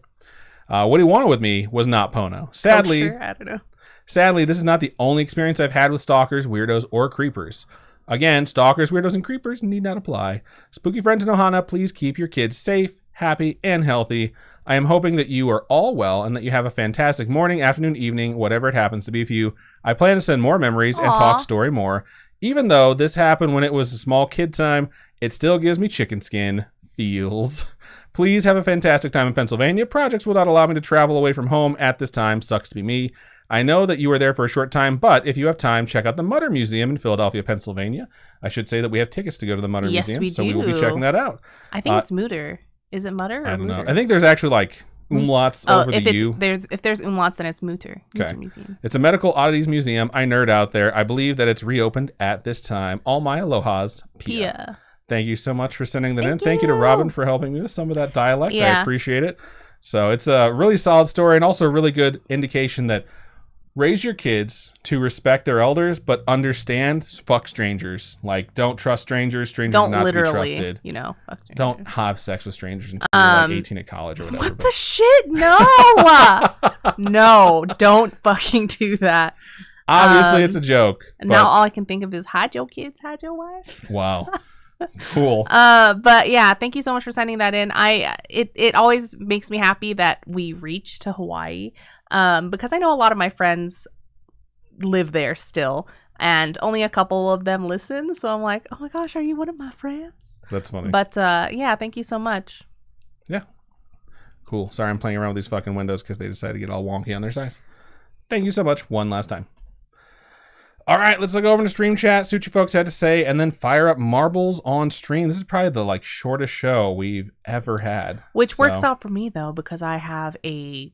What he wanted with me was not Pono. Sadly, I don't know. Sadly, this is not the only experience I've had with stalkers, weirdos, or creepers. Again, stalkers, weirdos, and creepers need not apply. Spooky friends in Ohana, please keep your kids safe, happy, and healthy. I am hoping that you are all well and that you have a fantastic morning, afternoon, evening, whatever it happens to be for you. I plan to send more memories and talk story more. Even though this happened when it was a small kid time, it still gives me chicken skin feels. Please have a fantastic time in Pennsylvania. Projects will not allow me to travel away from home at this time. Sucks to be me. I know that you were there for a short time, but if you have time, check out the Mutter Museum in Philadelphia, Pennsylvania. I should say that we have tickets to go to the Mutter Museum, so we will be checking that out. I think it's Mutter. Is it Mutter or I don't know. Mutter? I think there's actually like umlauts over the U. If there's umlauts, then it's Mutter. Okay. Mutter Museum. It's a medical oddities museum. I nerd out there. I believe that it's reopened at this time. All my alohas, Pia. Thank you so much for sending that in. Thank you to Robin for helping me with some of that dialect. Yeah. I appreciate it. So it's a really solid story and also a really good indication that raise your kids to respect their elders, but understand fuck strangers. Like, don't trust strangers. Strangers Don't are not literally, to be trusted. Fuck strangers. Don't have sex with strangers until you're like 18 at college or whatever. What the shit? No! No, don't fucking do that. Obviously, it's a joke. Now all I can think of is hide your kids, hide your wife. Wow. Cool. But yeah, thank you so much for sending that in. It always makes me happy that we reach to Hawaii. Because I know a lot of my friends live there still, and only a couple of them listen. So I'm like, oh my gosh, are you one of my friends? That's funny. But yeah, thank you so much. Yeah. Cool. Sorry, I'm playing around with these fucking windows because they decided to get all wonky on their size. Thank you so much. One last time. All right, let's look over into stream chat, see what you folks had to say, and then fire up marbles on stream. This is probably the shortest show we've ever had. Which works out for me though, because I have a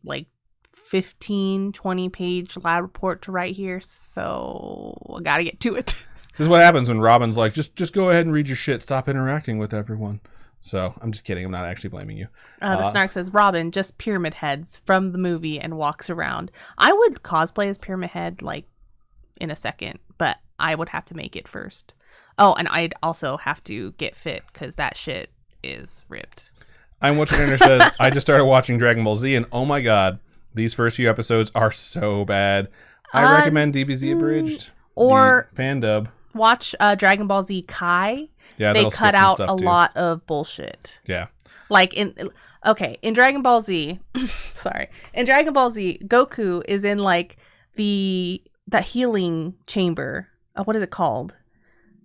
15-20 page lab report to write here, so I gotta get to it. This is what happens when Robin's like, just go ahead and read your shit. Stop interacting with everyone. So I'm just kidding. I'm not actually blaming you. The Snark says, Robin, just pyramid heads from the movie and walks around. I would cosplay as Pyramid Head in a second, but I would have to make it first. Oh, and I'd also have to get fit because that shit is ripped. I'm What's Your Dinner says, I just started watching Dragon Ball Z and oh my god, these first few episodes are so bad. I recommend DBZ Abridged or fan dub. Watch Dragon Ball Z Kai. Yeah, they cut out a lot of bullshit. Yeah. In Dragon Ball Z, sorry. In Dragon Ball Z, Goku is in that healing chamber. What is it called?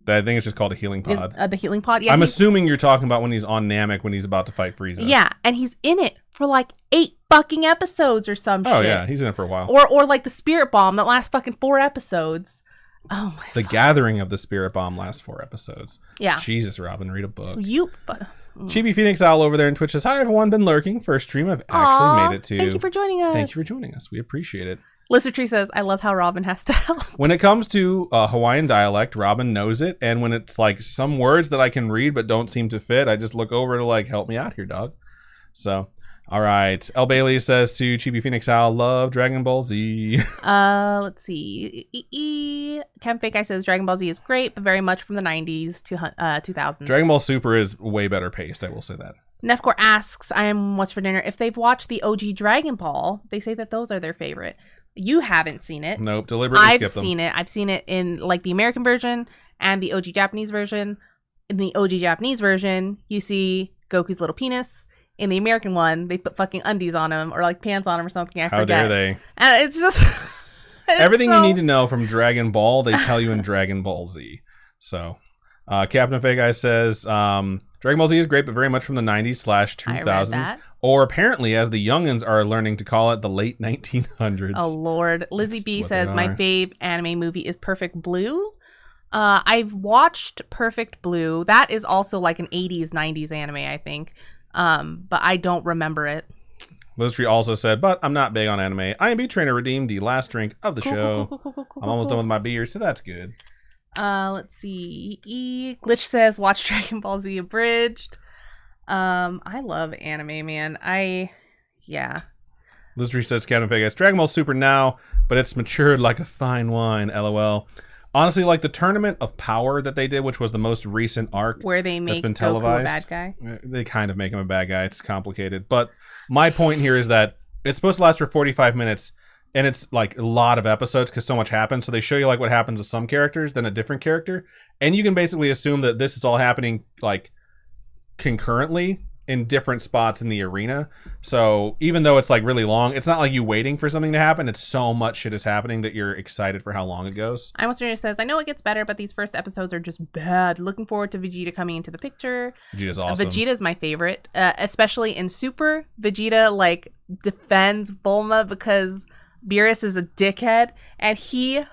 I think it's just called a healing pod. The healing pod? Yeah. I'm assuming you're talking about when he's on Namek when he's about to fight Frieza. Yeah, and he's in it for 8 fucking episodes or some shit. Oh yeah, he's in it for a while. Or the Spirit Bomb that lasts fucking 4 episodes. Oh my. The Gathering of the Spirit Bomb lasts 4 episodes. Yeah. Jesus, Robin, read a book. Chibi Phoenix Owl over there in Twitch says, hi everyone, been lurking. First stream I've actually made it to. Thank you for joining us. Thank you for joining us. We appreciate it. Listener Tree says, I love how Robin has to help. When it comes to Hawaiian dialect, Robin knows it. And when it's some words that I can read but don't seem to fit, I just look over to help me out here, dog. So, all right. El Bailey says to Chibi Phoenix Owl, love Dragon Ball Z. Let's see. Cam Fake Eye says, Dragon Ball Z is great, but very much from the 90s to 2000s. Dragon Ball Super is way better paced, I will say that. Nefcore asks, What's for dinner? If they've watched the OG Dragon Ball, they say that those are their favorite. You haven't seen it. Nope, deliberately skip them. I've seen it. I've seen it in the American version and the OG Japanese version. In the OG Japanese version, you see Goku's little penis. In the American one, they put fucking undies on him or pants on him or something. I forget. How dare they? And it's just everything you need to know from Dragon Ball, they tell you in Dragon Ball Z. So, Captain Fake Guy says, Dragon Ball Z is great, but very much from the 90s/2000s. Or apparently, as the youngins are learning to call it, the late 1900s. Oh, Lord. Lizzie B says, my fave anime movie is Perfect Blue. I've watched Perfect Blue. That is also an 80s, 90s anime, I think. But I don't remember it. Lizzie also said, but I'm not big on anime. IMB Trainer redeemed the last drink of the show. Cool, I'm almost done with my beer, so that's good. Let's see. Glitch says, watch Dragon Ball Z Abridged. I love anime, man. Lizzie says, Captain Vegas, Dragon Ball Super now, but it's matured like a fine wine, LOL. Honestly, the Tournament of Power that they did, which was the most recent arc where they make that's been televised, Goku a bad guy. They kind of make him a bad guy. It's complicated. But my point here is that it's supposed to last for 45 minutes. and it's like a lot of episodes because so much happens. So they show you like what happens with some characters, then a different character, and you can basically assume that this is all happening like concurrently in different spots in the arena. So even though it's like really long, it's not like you waiting for something to happen. It's so much shit is happening that you're excited for how long it goes. I Almost says, I know it gets better, but these first episodes are just bad. Looking forward to Vegeta coming into the picture. Vegeta's awesome. Vegeta's my favorite, especially in Super. Vegeta like defends Bulma because Beerus is a dickhead, and he,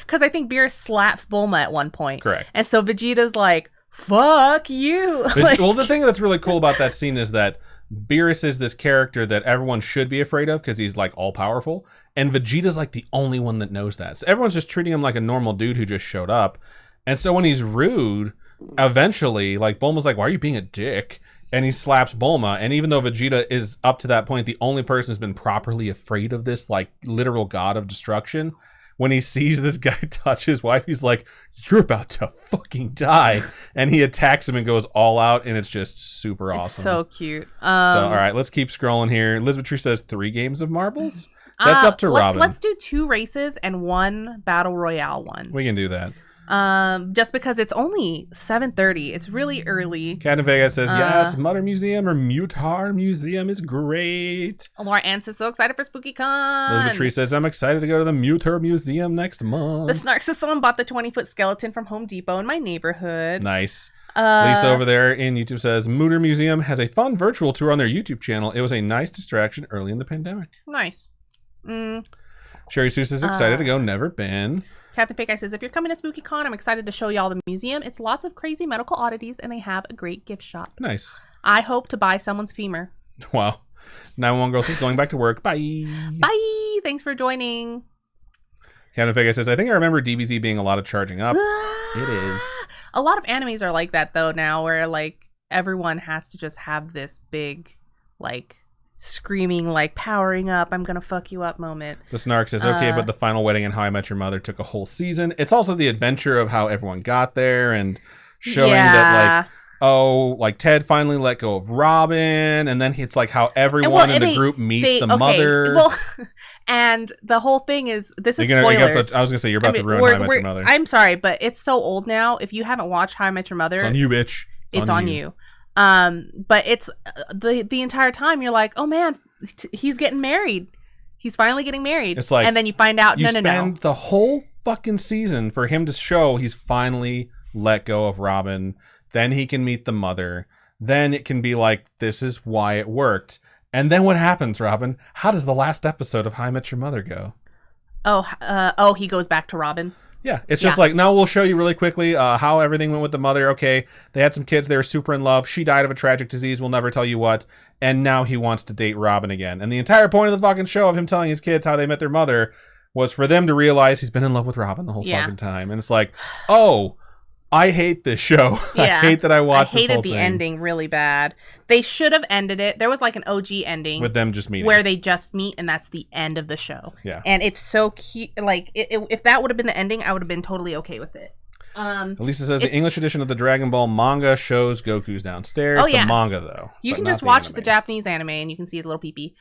because I think Beerus slaps Bulma at one point. Correct. And so Vegeta's like, fuck you. Well, the thing that's really cool about that scene is that Beerus is this character that everyone should be afraid of because he's like all powerful, and Vegeta's like the only one that knows that. So everyone's just treating him like a normal dude who just showed up. And so when he's rude, eventually, like Bulma's like, "Why are you being a dick?" And he slaps Bulma. And even though Vegeta is up to that point the only person who's been properly afraid of this like literal god of destruction, when he sees this guy touch his wife, he's like, "You're about to fucking die." And he attacks him and goes all out, and it's just super awesome. It's so cute. So, all right, let's keep scrolling here. Elizabeth Tree says 3 games of marbles. That's up to Robin. Let's do 2 races and 1 battle royale one. We can do that. Just because it's only 7:30. It's really early. Cat in Vegas says, yes, Mutter Museum or Mutar Museum is great. Laura Ann is so excited for SpookyCon. Elizabeth Tree says, I'm excited to go to the Mutar Museum next month. The Snark says someone bought the 20-foot skeleton from Home Depot in my neighborhood. Nice. Lisa over there in YouTube says, Mutar Museum has a fun virtual tour on their YouTube channel. It was a nice distraction early in the pandemic. Nice. Sherry Seuss is excited to go. Never been. Captain Pig Eye says, if you're coming to SpookyCon, I'm excited to show y'all the museum. It's lots of crazy medical oddities, and they have a great gift shop. Nice. I hope to buy someone's femur. Wow. 911 Girl says, going back to work. Bye. Bye. Thanks for joining. Captain Pig Eye says, I think I remember DBZ being a lot of charging up. It is. A lot of animes are like that, though, now, where, like, everyone has to just have this big, like, screaming, like, powering up, I'm gonna fuck you up moment. The Snark says, okay, but the final wedding in How I Met Your Mother took a whole season. It's also the adventure of how everyone got there and showing that, like, oh, like, Ted finally let go of Robin, and then it's like how everyone in the group meets the mother. Well, and the whole thing is, this is spoilers. I was gonna say, you're about to ruin How I Met Your Mother. I'm sorry, but it's so old now. If you haven't watched How I Met Your Mother, it's on you, bitch. It's on you. But it's the entire time you're like, oh man, he's getting married. He's finally getting married. It's like, and then you find out, no. You spend the whole fucking season for him to show he's finally let go of Robin. Then he can meet the mother. Then it can be like, this is why it worked. And then what happens, Robin? How does the last episode of How I Met Your Mother go? Oh, he goes back to Robin. Yeah, it's just like, now we'll show you really quickly how everything went with the mother. Okay, they had some kids. They were super in love. She died of a tragic disease. We'll never tell you what. And now he wants to date Robin again. And the entire point of the fucking show of him telling his kids how they met their mother was for them to realize he's been in love with Robin the whole fucking time. And it's like, oh, I hate this show. Yeah. I hate that I watched this whole thing. I hated the ending really bad. They should have ended it. There was like an OG ending. With them just meeting. Where they just meet, and that's the end of the show. Yeah. And it's so cute. Like, if that would have been the ending, I would have been totally okay with it. Lisa says the English edition of the Dragon Ball manga shows Goku's downstairs. The manga, though. You can just watch the Japanese anime, and you can see his little pee-pee.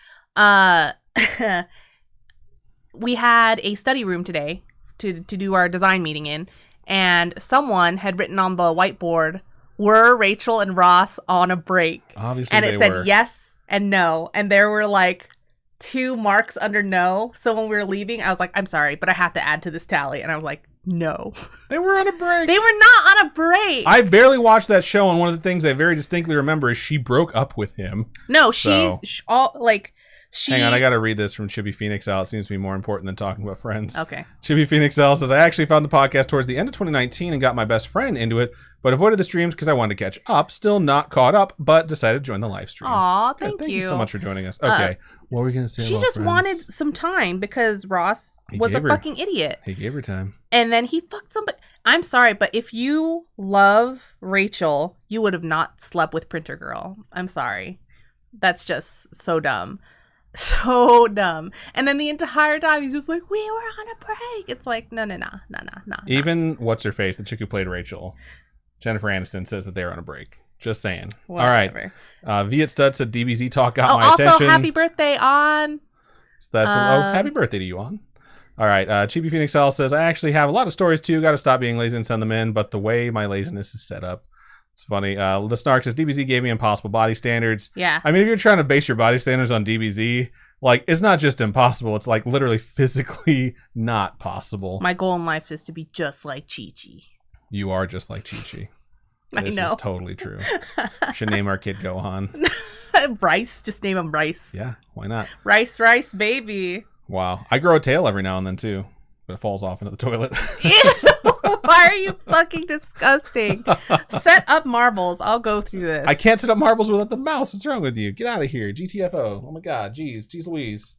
We had a study room today to do our design meeting in. And someone had written on the whiteboard, were Rachel and Ross on a break? Obviously, and it said yes and no. And there were like 2 marks under no. So when we were leaving, I was like, I'm sorry, but I have to add to this tally. And I was like, no. They were on a break. They were not on a break. I barely watched that show. And one of the things I very distinctly remember is she broke up with him. No, Hang on, I gotta read this from Chibi Phoenix Al. It seems to be more important than talking about Friends. Okay. Chibi Phoenix Al says, I actually found the podcast towards the end of 2019 and got my best friend into it, but avoided the streams because I wanted to catch up. Still not caught up, but decided to join the live stream. Aw, thank you so much for joining us. Okay, what were we gonna say? She just wanted some time because Ross was a fucking idiot. He gave her time. And then he fucked somebody. I'm sorry, but if you love Rachel, you would have not slept with Printer Girl. I'm sorry. That's just so dumb. So dumb. And then the entire time he's just like, we were on a break. It's like, no. Even what's her face, the chick who played Rachel, Jennifer Aniston, says that they're on a break. Just saying. Whatever. All right. Viet Stud said DBZ talk got my also, attention. happy birthday on So that's happy birthday to you, on. All right. Chibi Phoenix L says, I actually have a lot of stories too. Got to stop being lazy and send them in. But the way my laziness is set up, it's funny. The Snark says, DBZ gave me impossible body standards. Yeah. I mean, if you're trying to base your body standards on DBZ, like, it's not just impossible. It's like literally physically not possible. My goal in life is to be just like Chi-Chi. You are just like Chi-Chi. This I know. is totally true. Should name our kid Gohan. Bryce. Just name him Bryce. Yeah, why not? Rice, baby. Wow. I grow a tail every now and then, too. But it falls off into the toilet. Ew! Why are you fucking disgusting? Set up marbles. I'll go through this. I can't set up marbles without the mouse. What's wrong with you? Get out of here. GTFO. Oh my god. Jeez Louise.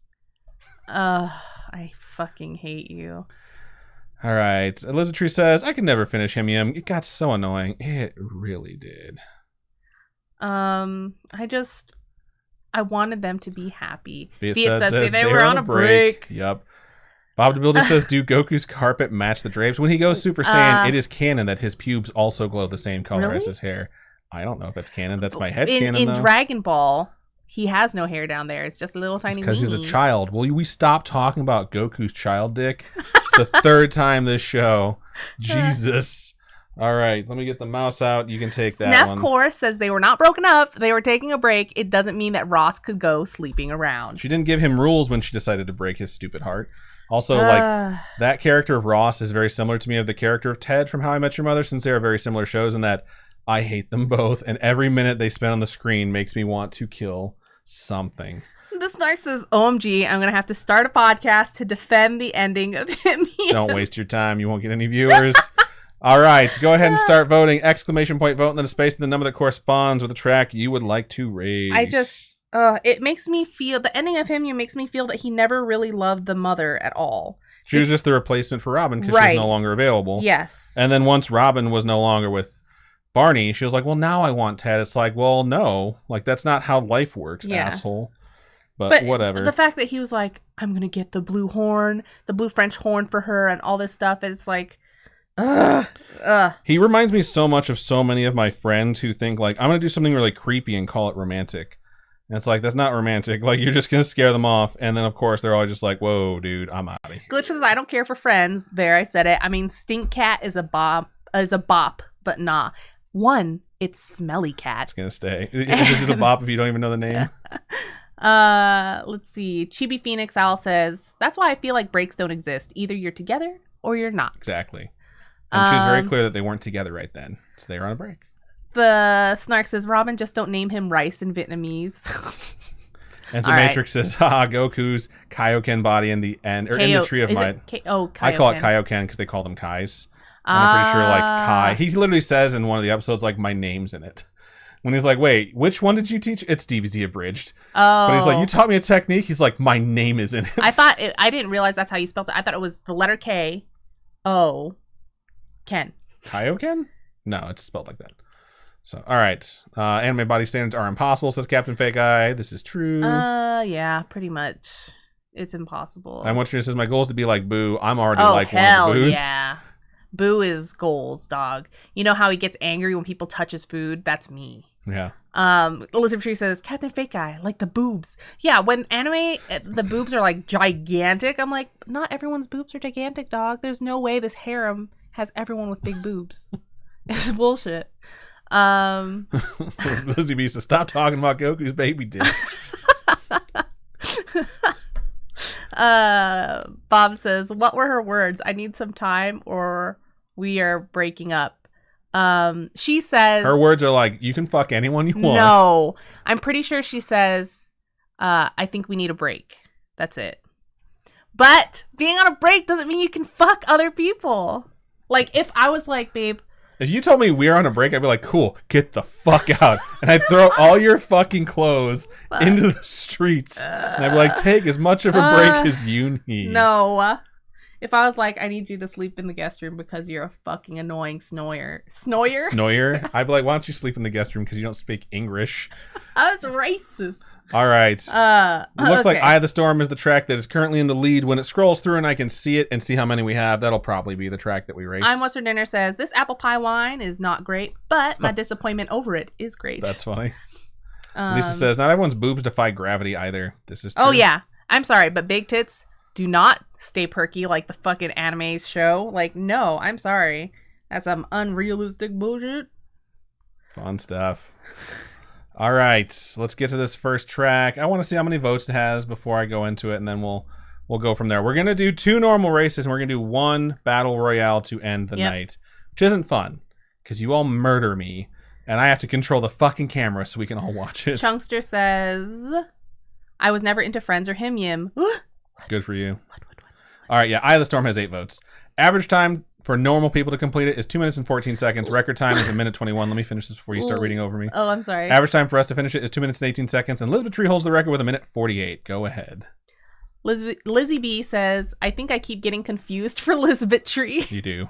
I fucking hate you. All right. Elizabeth Tree says, I could never finish Him Yim. It got so annoying. It really did. I wanted them to be happy. Viet says they were on a break. Yep. Bob the Builder says, do Goku's carpet match the drapes? When he goes Super Saiyan, it is canon that his pubes also glow the same color as his hair. I don't know if it's canon. That's my head canon, though. In Dragon Ball, he has no hair down there. It's just a little tiny because he's a child. Will we stop talking about Goku's child dick? It's the third time this show. Jesus. All right, let me get the mouse out. You can take that one. Core says they were not broken up. They were taking a break. It doesn't mean that Ross could go sleeping around. She didn't give him rules when she decided to break his stupid heart. Also, like, that character of Ross is very similar to me of the character of Ted from How I Met Your Mother, since they are very similar shows in that I hate them both, and every minute they spend on the screen makes me want to kill something. The Snark says, OMG, I'm going to have to start a podcast to defend the ending of Him Yim. Don't waste your time. You won't get any viewers. All right, go ahead and start voting. Exclamation point vote, and then a space, and the number that corresponds with the track you would like to raise. It makes me feel, the ending of Him Yim makes me feel that he never really loved the mother at all. She was just the replacement for Robin because she's no longer available. Yes. And then once Robin was no longer with Barney, she was like, well, now I want Ted. It's like, well, no. Like, that's not how life works, asshole. But whatever. The fact that he was like, I'm going to get the blue horn, the blue French horn for her and all this stuff. And it's like, He reminds me so much of so many of my friends who think, like, I'm going to do something really creepy and call it romantic. And it's like, that's not romantic. Like, you're just going to scare them off. And then, of course, they're all just like, whoa, dude, I'm out of here. Glitch says, I don't care for friends. There, I said it. I mean, Stink Cat is a bop, but nah. One, it's Smelly Cat. It's going to stay. Is it a bop if you don't even know the name? Let's see. Chibi Phoenix Owl says, that's why I feel like breaks don't exist. Either you're together or you're not. Exactly. And she was very clear that they weren't together right then. So they were on a break. The Snark says, Robin, just don't name him Rice in Vietnamese. And so Matrix says, haha, Goku's Kaioken body in the end, or in the Tree of Might. I call it Kaioken because they call them Kais. And I'm pretty sure, like, Kai. He literally says in one of the episodes, like, my name's in it. When he's like, wait, which one did you teach? It's DBZ abridged. Oh. But he's like, you taught me a technique? He's like, my name is in it. I didn't realize that's how you spelled it. I thought it was the letter K, O, Ken. Kaioken? No, it's spelled like that. So, all right. Anime body standards are impossible, says Captain Fake Eye. This is true. Yeah, pretty much. It's impossible. And what she says, my goal is to be like Boo. I'm already like one of the Boos. Yeah. Boo is goals, dog. You know how he gets angry when people touch his food? That's me. Yeah. Elizabeth Tree says, Captain Fake Eye, like the boobs. Yeah, when anime, the boobs are like gigantic, I'm like, not everyone's boobs are gigantic, dog. There's no way this harem has everyone with big boobs. It's bullshit. Lizzie B says, stop talking about Goku's baby dick. Bob says, what were her words? I need some time or we are breaking up. She says, her words are like, you can fuck anyone you want. No, I'm pretty sure she says, I think we need a break. That's it. But being on a break doesn't mean you can fuck other people. Like, if I was like, babe, if you told me we were on a break, I'd be like, cool, get the fuck out. And I'd throw all your fucking clothes into the streets. And I'd be like, take as much of a break as you need. No. If I was like, I need you to sleep in the guest room because you're a fucking annoying snoyer. Snoyer? I'd be like, why don't you sleep in the guest room because you don't speak English? I was racist. All right. It looks like Eye of the Storm is the track that is currently in the lead. When it scrolls through and I can see it and see how many we have, that'll probably be the track that we race. I'm What's for Dinner says, this apple pie wine is not great, but my disappointment over it is great. That's funny. Lisa says, not everyone's boobs defy gravity either. This is true. Oh, yeah. I'm sorry, but big tits do not stay perky like the fucking anime show. Like, no, I'm sorry. That's some unrealistic bullshit. Fun stuff. All right, let's get to this first track. I want to see how many votes it has before I go into it, and then we'll go from there. We're going to do 2 normal races, and we're going to do 1 battle royale to end the night, which isn't fun, because you all murder me, and I have to control the fucking camera so we can all watch it. Chunkster says, I was never into Friends or Him Yim. Good for you. All right, yeah, Eye of the Storm has 8 votes. Average time for normal people to complete it is 2 minutes and 14 seconds. Record time is 1 minute 21. Let me finish this before you start reading over me. Oh, I'm sorry. Average time for us to finish it is 2 minutes and 18 seconds, and Elizabeth Tree holds the record with 1 minute 48. Go ahead. Lizzie B says, I think I keep getting confused for Elizabeth Tree. You do.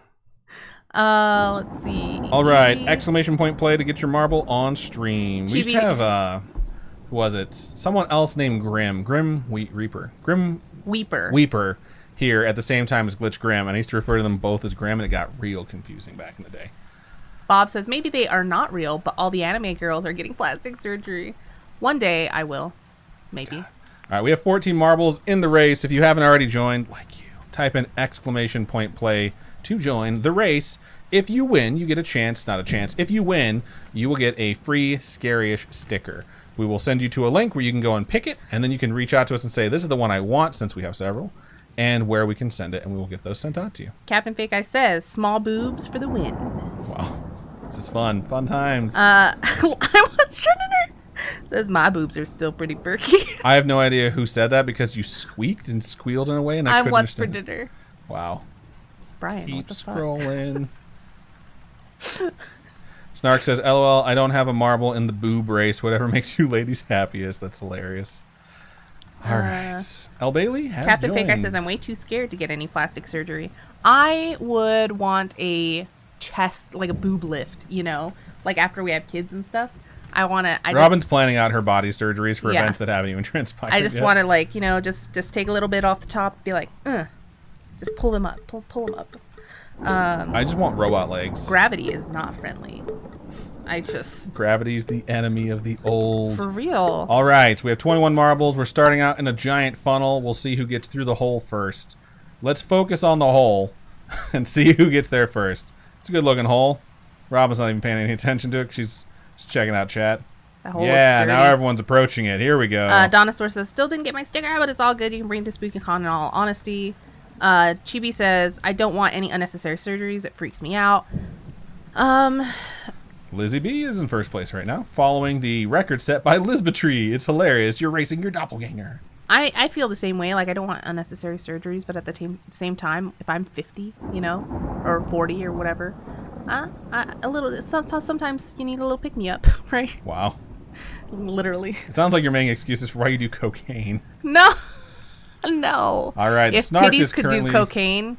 Let's see. All right, exclamation point play to get your marble on stream. We used to have, who was it? Someone else named Grim Weeper here at the same time as Glitch Grim, and I used to refer to them both as Grim, and it got real confusing back in the day. Bob says, maybe they are not real, but all the anime girls are getting plastic surgery. One day I will. Maybe. God. All right, we have 14 marbles in the race. If you haven't already joined, like you, type in exclamation point play to join the race. If you win, you get a chance, not a chance. If you win, you will get a free Scaryish sticker. We will send you to a link where you can go and pick it, and then you can reach out to us and say, this is the one I want, since we have several, and where we can send it, and we will get those sent out to you. Captain Fake Eye says, small boobs for the win. Wow. This is fun. Fun times. I was trying to... Says my boobs are still pretty perky. I have no idea who said that because you squeaked and squealed in a way, and I couldn't what's understand. for dinner. Wow. Brian, Keep what the scrolling. Snark says, LOL, I don't have a marble in the boob race. Whatever makes you ladies happiest. That's hilarious. All right. El Bailey has Captain joined. Fake Eye says, I'm way too scared to get any plastic surgery. I would want a chest, like a boob lift, you know? Like after we have kids and stuff. Robin's planning out her body surgeries for events that haven't even transpired. I just want to, like, you know, just take a little bit off the top, be like, just pull them up, pull them up. I just want robot legs. Gravity is not friendly. Gravity's the enemy of the old. For real. All right, we have 21 marbles. We're starting out in a giant funnel. We'll see who gets through the hole first. Let's focus on the hole and see who gets there first. It's a good looking hole. Robin's not even paying any attention to it. She's checking out chat. Yeah, now everyone's approaching it. Here we go. Donosaur says, still didn't get my sticker, but it's all good. You can bring it to SpookyCon in all honesty. Chibi says, I don't want any unnecessary surgeries. It freaks me out. Lizzie B is in first place right now, following the record set by Lisbeth Tree. It's hilarious. You're racing your doppelganger. I feel the same way. Like, I don't want unnecessary surgeries, but at the same time, if I'm 50, you know, or 40 or whatever, sometimes you need a little pick-me-up, right? Wow. Literally. It sounds like you're making excuses for why you do cocaine. No. No. All right. If titties could do cocaine,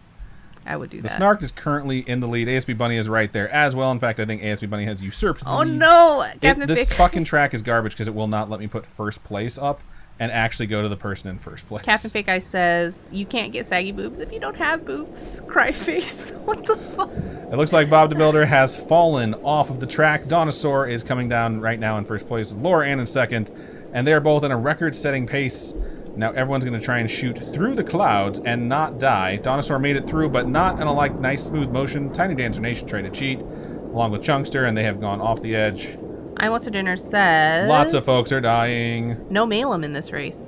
I would do that. The Snark is currently in the lead. ASB Bunny is right there as well. In fact, I think ASB Bunny has usurped the lead. No. This fucking track is garbage because it will not let me put first place up and actually go to the person in first place. Captain Fake Eye says, you can't get saggy boobs if you don't have boobs. Cry face. What the fuck? It looks like Bob the Builder has fallen off of the track. Donosaur is coming down right now in first place with Laura Ann in second. And they're both in a record-setting pace. Now everyone's going to try and shoot through the clouds and not die. Donosaur made it through, but not in a nice smooth motion. Tiny Dancer Nation tried to cheat, along with Chunkster, and they have gone off the edge. I What's for Dinner says... Lots of folks are dying. No Malum in this race.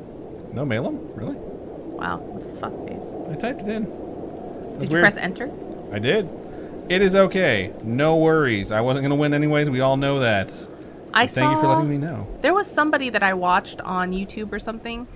No Malum? Really? Wow. What the fuck, dude? I typed it in. Did you press enter? I did. It is okay. No worries. I wasn't going to win anyways. We all know that. Thank you for letting me know. There was somebody that I watched on YouTube or something,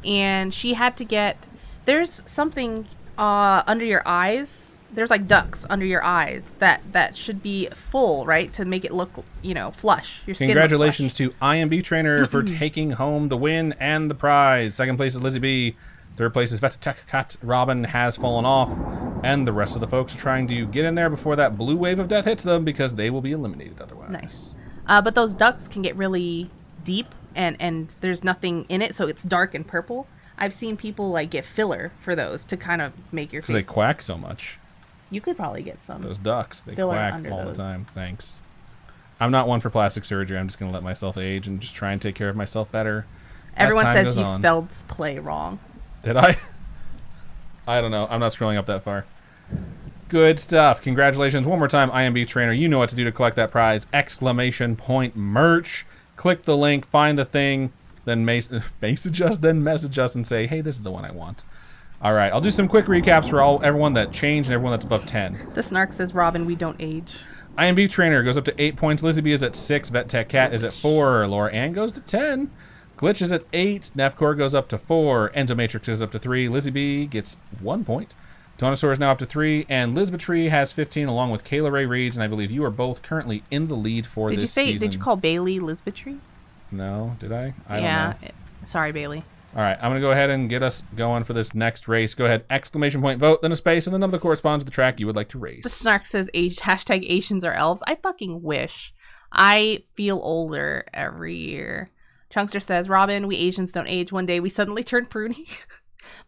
and she had to get... There's something under your eyes... There's like ducts under your eyes that should be full, right? To make it look, you know, flush. Your skin. Congratulations to IMB Trainer for taking home the win and the prize. Second place is Lizzie B. Third place is Vetatek. Robin has fallen off. And the rest of the folks are trying to get in there before that blue wave of death hits them because they will be eliminated otherwise. Nice. But those ducts can get really deep and there's nothing in it, so it's dark and purple. I've seen people like get filler for those to kind of make your face. Because they quack so much. You could probably get some. Those ducks, they quack all the time. Thanks. I'm not one for plastic surgery. I'm just going to let myself age and just try and take care of myself better. Everyone time says goes you on. spelled play wrong. Did I? I don't know. I'm not scrolling up that far. Good stuff. Congratulations. One more time, IMB Trainer. You know what to do to collect that prize. ! Merch. Click the link, find the thing, then message us and say, hey, this is the one I want. All right. I'll do some quick recaps for everyone that changed and everyone that's above 10. The Snark says, Robin, we don't age. IMB Trainer goes up to 8 points. Lizzie B is at 6. Vet Tech Cat is at 4. Laura Ann goes to 10. Glitch is at 8. Nefcore goes up to 4. Enzo Matrix is up to 3. Lizzie B gets 1 point. Tonosaur is now up to 3. And Lizbatree has 15 along with Kayla Ray Reeds. And I believe you are both currently in the lead for this season. Did you call Bailey Lizbatree? No, did I? I don't know. Sorry, Bailey. All right, I'm going to go ahead and get us going for this next race. Go ahead, ! Vote, then a space, and the number that corresponds to the track you would like to race. The Snark says, hashtag Asians are elves. I fucking wish. I feel older every year. Chunkster says, Robin, we Asians don't age. One day we suddenly turn pruny.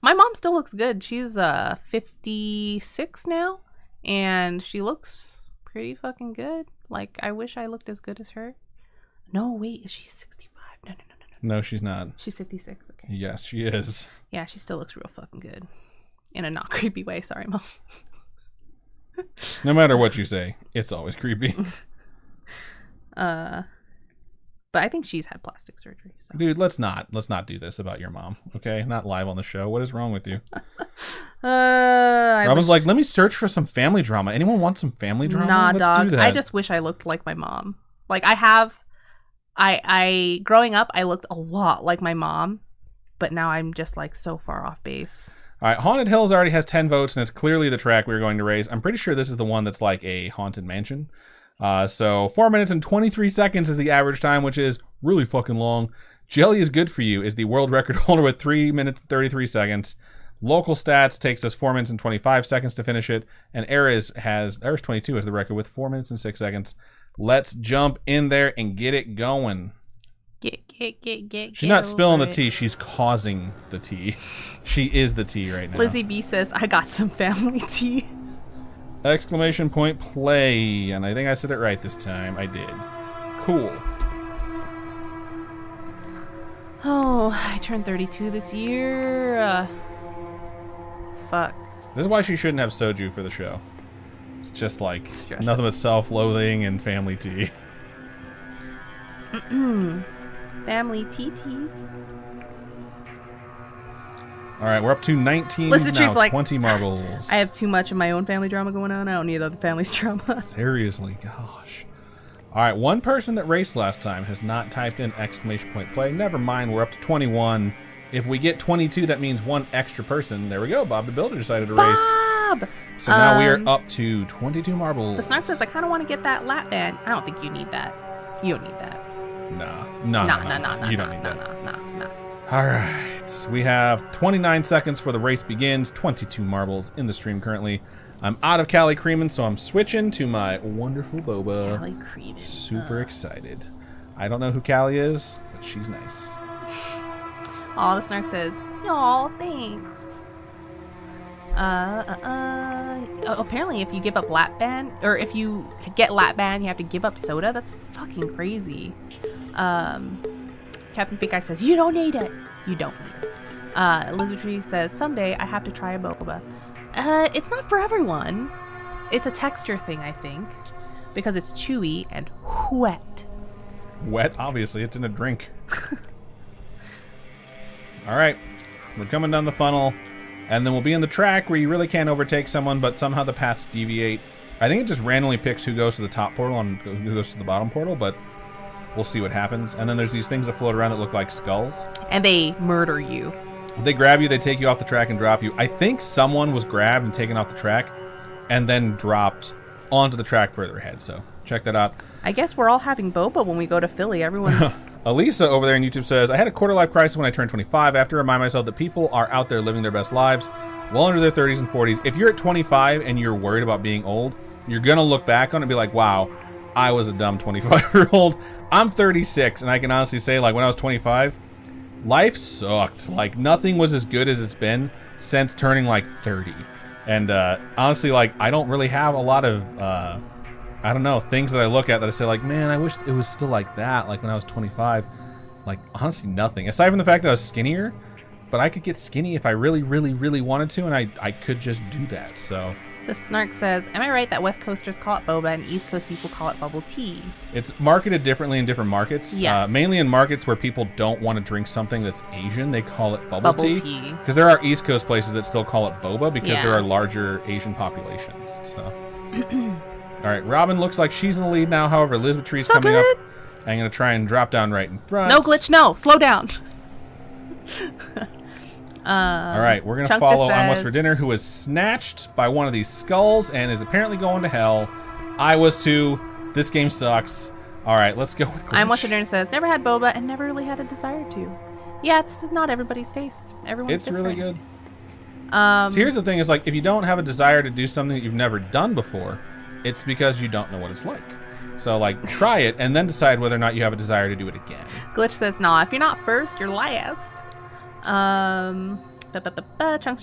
My mom still looks good. She's 56 now, and she looks pretty fucking good. Like, I wish I looked as good as her. No, wait, is she 65? No. No, she's not. She's 56, okay. Yes, she is. Yeah, she still looks real fucking good. In a not creepy way, sorry, Mom. No matter what you say, it's always creepy. But I think she's had plastic surgery. So. Dude, let's not do this about your mom, okay? Not live on the show. What is wrong with you? Robin's like, let me search for some family drama. Anyone want some family drama? Nah, Let's dog. do that. I just wish I looked like my mom. Like I growing up, I looked a lot like my mom, but now I'm just like so far off base. All right, Haunted Hills already has 10 votes, and it's clearly the track we're going to race. I'm pretty sure this is the one that's like a haunted mansion. So 4 minutes and 23 seconds is the average time, which is really fucking long. Jelly is Good For You is the world record holder with 3 minutes and 33 seconds. Local stats takes us 4 minutes and 25 seconds to finish it, and Ares 22 is the record with 4 minutes and 6 seconds. Let's jump in there and get it going. She's not spilling the tea. She's causing the tea. She is the tea right now. Lizzie B says, I got some family tea. ! Play. And I think I said it right this time. I did. Cool. Oh, I turned 32 this year. Fuck. This is why she shouldn't have soju for the show. It's just like nothing but self-loathing and family tea. Family tea. All right, we're up to 19 Listen, now, like, 20 marbles. I have too much of my own family drama going on. I don't need other family's drama. Seriously, gosh. All right, one person that raced last time has not typed in ! Play. Never mind, we're up to 21. If we get 22, that means one extra person. There we go. Bob the Builder decided to race. Bob! So now we are up to 22 marbles. The Snark says, I kind of want to get that lap band. I don't think you need that. You don't need that. No. You don't need that. No. All right. We have 29 seconds before the race begins. 22 marbles in the stream currently. I'm out of Callie Creamin', so I'm switching to my wonderful Boba. Callie Creamin'. Super excited. I don't know who Callie is, but she's nice. Oh, the Snark says, y'all, thanks. Apparently if you give up lap band, or if you get lap band, you have to give up soda. That's fucking crazy. Captain Pink Eye says, you don't need it. You don't need it. Lizard Tree says, someday I have to try a boba. It's not for everyone. It's a texture thing, I think, because it's chewy and wet. Wet? Obviously, it's in a drink. All right, we're coming down the funnel, and then we'll be in the track where you really can't overtake someone, but somehow the paths deviate. I think it just randomly picks who goes to the top portal and who goes to the bottom portal, but we'll see what happens. And then there's these things that float around that look like skulls. And they murder you. They grab you, they take you off the track and drop you. I think someone was grabbed and taken off the track and then dropped onto the track further ahead, so check that out. I guess we're all having boba when we go to Philly. Everyone's... Elisa over there on YouTube says, I had a quarter-life crisis when I turned 25. I have to remind myself that people are out there living their best lives well into their 30s and 40s. If you're at 25 and you're worried about being old, you're going to look back on it and be like, wow, I was a dumb 25-year-old. I'm 36, and I can honestly say, like, when I was 25, life sucked. Like, nothing was as good as it's been since turning, like, 30. And honestly, like, I don't really have a lot of... I don't know, things that I look at that I say like, man, I wish it was still like that, like when I was 25. Like, honestly, nothing. Aside from the fact that I was skinnier, but I could get skinny if I really, really, really wanted to, and I could just do that, so. The Snark says, am I right that West Coasters call it boba and East Coast people call it bubble tea? It's marketed differently in different markets. Yes. Mainly in markets where people don't want to drink something that's Asian, they call it bubble tea. Tea. Because there are East Coast places that still call it boba because Yeah. there are larger Asian populations, so. All right, Robin looks like she's in the lead now. However, Elizabeth Tree's Suck coming it. up. I'm going to try and drop down right in front. No glitch, no. Slow down. All right, we're going to Chunkster follow on What's says- for Dinner, who was snatched by one of these skulls and is apparently going to hell. I was too. This game sucks. All right, let's go with glitch. I'm What's for Dinner says, never had boba and never really had a desire to. Yeah, it's not everybody's taste. Everyone's It's different. really good. So here's the thing is, like, if you don't have a desire to do something that you've never done before, it's because you don't know what it's like. So, like, try it and then decide whether or not you have a desire to do it again. Glitch says, nah, if you're not first, you're last. Chunkster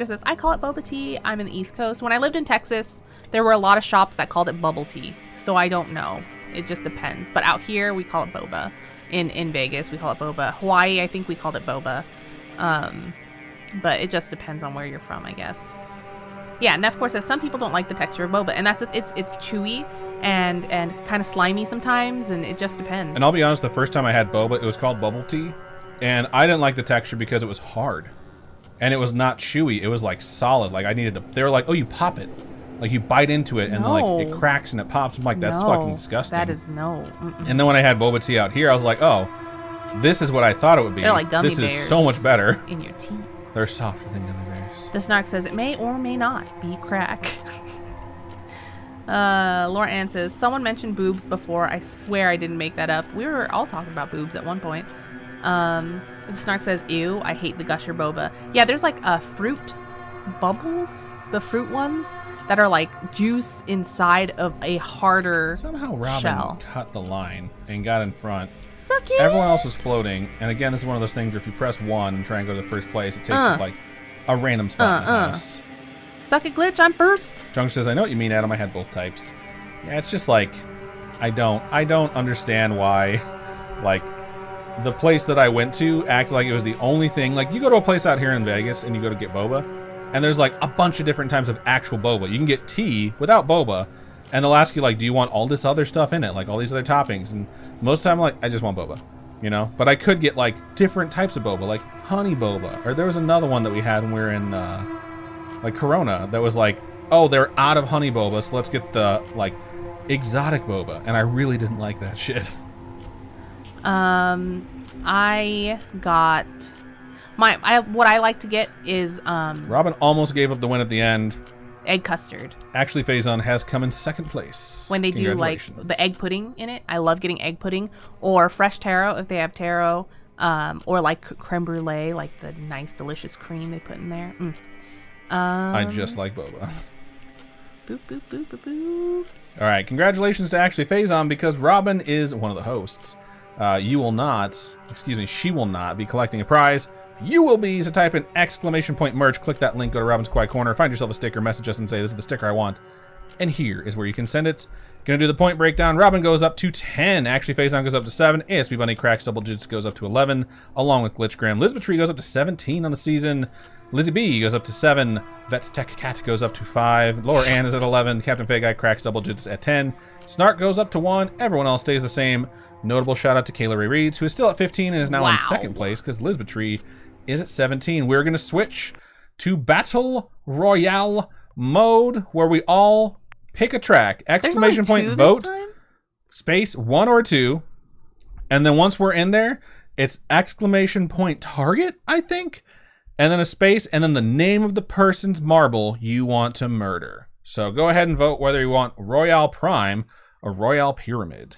says, I call it boba tea. I'm in the East Coast. When I lived in Texas, there were a lot of shops that called it bubble tea. So I don't know. It just depends. But out here, we call it boba. In Vegas, we call it boba. Hawaii, I think we called it boba. But it just depends on where you're from, I guess. Yeah, and of course, says some people don't like the texture of boba, and it's chewy and kind of slimy sometimes, and it just depends. And I'll be honest, the first time I had boba, it was called bubble tea, and I didn't like the texture because it was hard, and it was not chewy. It was like solid. Like I needed to. They were like, "Oh, you pop it, like you bite into it, and No. like it cracks and it pops." I'm like, "That's fucking disgusting." That is no. Mm-mm. And then when I had boba tea out here, I was like, "Oh, this is what I thought it would be. They're like gummy this bears is so much better." in your teeth. They're softer than gummy bears. The Snark says it may or may not be crack. Laura Ann says someone mentioned boobs before. I swear I didn't make that up. We were all talking about boobs at one point. The Snark says, ew, I hate the gusher boba. Yeah, there's like fruit bubbles, the fruit ones that are like juice inside of a harder Somehow Robin shell. cut the line and got in front. Suck it. Everyone else was floating, and again, this is one of those things where if you press 1 and try and go to the first place, it takes like a random spot in the house. Suck it, Glitch. I'm first. Junk says, I know what you mean, Adam. I had both types. Yeah, it's just like, I don't understand why, like, the place that I went to acted like it was the only thing. Like, you go to a place out here in Vegas and you go to get boba, and there's like a bunch of different types of actual boba. You can get tea without boba, and they'll ask you, like, do you want all this other stuff in it? Like, all these other toppings. And most of the time, I'm like, I just want boba, you know? But I could get, like, different types of boba, like honey boba. Or there was another one that we had when we were in, like, Corona that was like, oh, they're out of honey boba, so let's get the, like, exotic boba. And I really didn't like that shit. I got... what I like to get is Robin almost gave up the win at the end. egg custard. Actually, Faison has come in second place. When they do like the egg pudding in it, I love getting egg pudding or fresh taro if they have taro, or like creme brulee, like the nice delicious cream they put in there. I just like boba. Boop boop boop boop boops. All right, congratulations to actually Faison because Robin is one of the hosts. She will not be collecting a prize. You will be, so type in !merch, click that link, go to Robin's Quiet Corner, find yourself a sticker, message us and say, this is the sticker I want. And here is where you can send it. Gonna do the point breakdown. Robin goes up to 10. Actually, Faison goes up to 7. ASB Bunny cracks double digits, goes up to 11, along with Glitchgram. Elizabeth Tree goes up to 17 on the season. Lizzie B goes up to 7. Vet Tech Cat goes up to 5. Laura Ann is at 11. Captain Fay Guy cracks double digits at 10. Snark goes up to 1. Everyone else stays the same. Notable shout out to Kayla Ray Reeds, who is still at 15 and is now in second place because Elizabeth Tree is at 17. We're going to switch to Battle Royale mode where we all pick a track. Exclamation point, vote, space, 1 or 2. And then once we're in there, it's exclamation point target, I think. And then a space, and then the name of the person's marble you want to murder. So go ahead and vote whether you want Royale Prime or Royale Pyramid.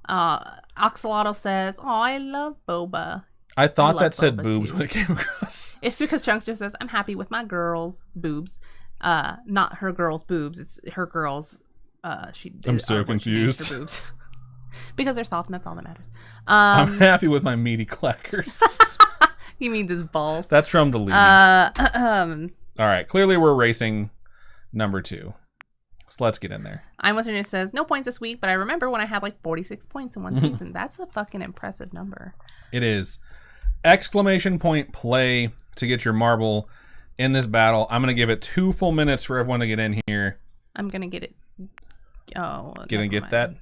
Oxalotl says, oh, I love boba. I thought that said boba boobs too. when it came across. It's because Chunks just says, I'm happy with my girls' boobs. Not her girls' boobs. It's her girls. I'm so confused. Her boobs. Because they're soft and that's all that matters. I'm happy with my meaty clackers. He means his balls. That's from the lead. All right. Clearly we're racing number 2. So let's get in there. I'm Western says, no points this week, but I remember when I had like 46 points in one season. That's a fucking impressive number. It is. Exclamation point play to get your marble in this battle. I'm going to give it 2 full minutes for everyone to get in here. I'm going to get it. Oh. Gonna get that?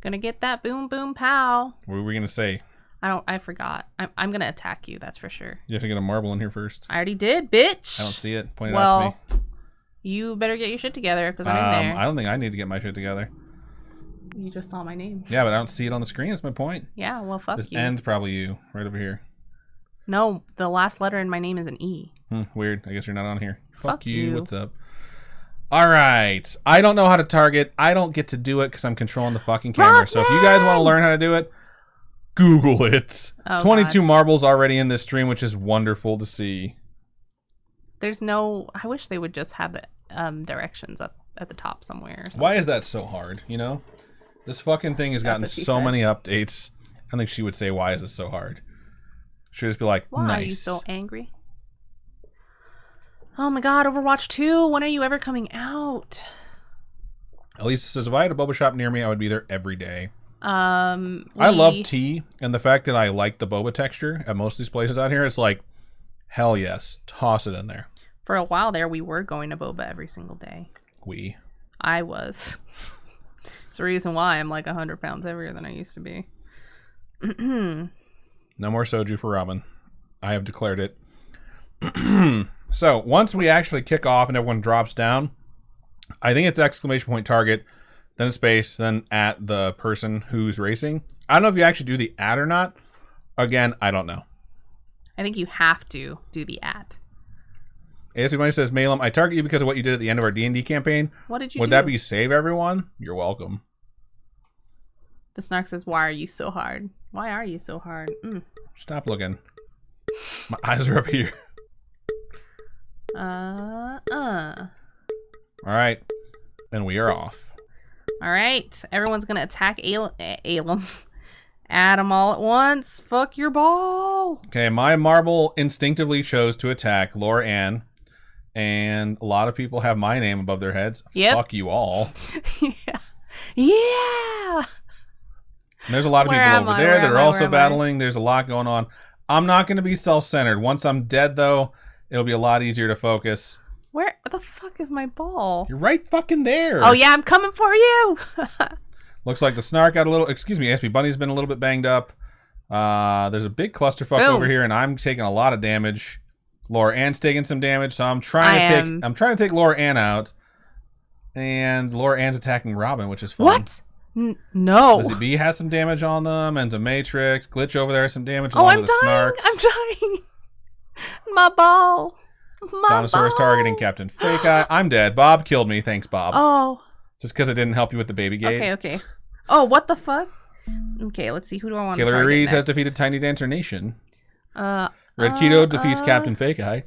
Gonna get that boom, boom, pow. What were we going to say? I forgot. I'm going to attack you. That's for sure. You have to get a marble in here first. I already did, bitch. I don't see it. Point it out to me. You better get your shit together because I'm in there. I don't think I need to get my shit together. You just saw my name. Yeah, but I don't see it on the screen. That's my point. Yeah, well, fuck this you. This end's probably you, right over here. No, the last letter in my name is an E. Weird. I guess you're not on here. Fuck you. What's up? All right. I don't know how to target. I don't get to do it because I'm controlling the fucking camera. So if you guys want to learn how to do it, Google it. Oh, 22 God. marbles already in this stream, which is wonderful to see. There's no... I wish they would just have the directions up at the top somewhere. Or Why is that so hard, you know? This fucking thing has gotten so many updates. I think she would say, why is this so hard? She'd just be like, why nice. Are you so angry? Oh my god, Overwatch 2, when are you ever coming out? Elisa says, if I had a boba shop near me, I would be there every day. I love tea, and the fact that I like the boba texture at most of these places out here, it's like, hell yes, toss it in there. For a while there, we were going to boba every single day. I was. It's the reason why I'm like 100 pounds heavier than I used to be. No more soju for Robin. I have declared it. So, once we actually kick off and everyone drops down, I think it's exclamation point target, then a space, then at the person who's racing. I don't know if you actually do the at or not. Again, I don't know. I think you have to do the at. ASB Money says, Malum, I target you because of what you did at the end of our D&D campaign. What did you do? Would that be save everyone? You're welcome. The Snark says, why are you so hard? Why are you so hard? Stop looking. My eyes are up here. All right. And we are off. All right. Everyone's going to attack Alum. Add them all at once. Fuck your ball. Okay, my marble instinctively chose to attack Laura Ann. And a lot of people have my name above their heads. Yep. Fuck you all. Yeah. And there's a lot of people over there that are also battling. There's a lot going on. I'm not going to be self-centered. Once I'm dead, though, it'll be a lot easier to focus. Where the fuck is my ball? You're right fucking there. Oh, yeah, I'm coming for you. Looks like the Snark got a little... Excuse me, SB Bunny's been a little bit banged up. There's a big clusterfuck over here, and I'm taking a lot of damage. Laura Ann's taking some damage, so I'm trying to take Laura Ann out. And Laura Ann's attacking Robin, which is fun. What? No. Lizzie B has some damage on them, and the Matrix. Glitch over there has some damage along with the Snarks. I'm dying. My ball. Dinosaur's targeting Captain Fake Eye. I'm dead. Bob killed me. Thanks, Bob. Oh. Just because I didn't help you with the baby gate. Okay. Oh, what the fuck? Okay, let's see. Who do I want to target Hillary Reeves next? has defeated Tiny Dancer Nation. Red Keto Keto defeats Captain Fake Eye.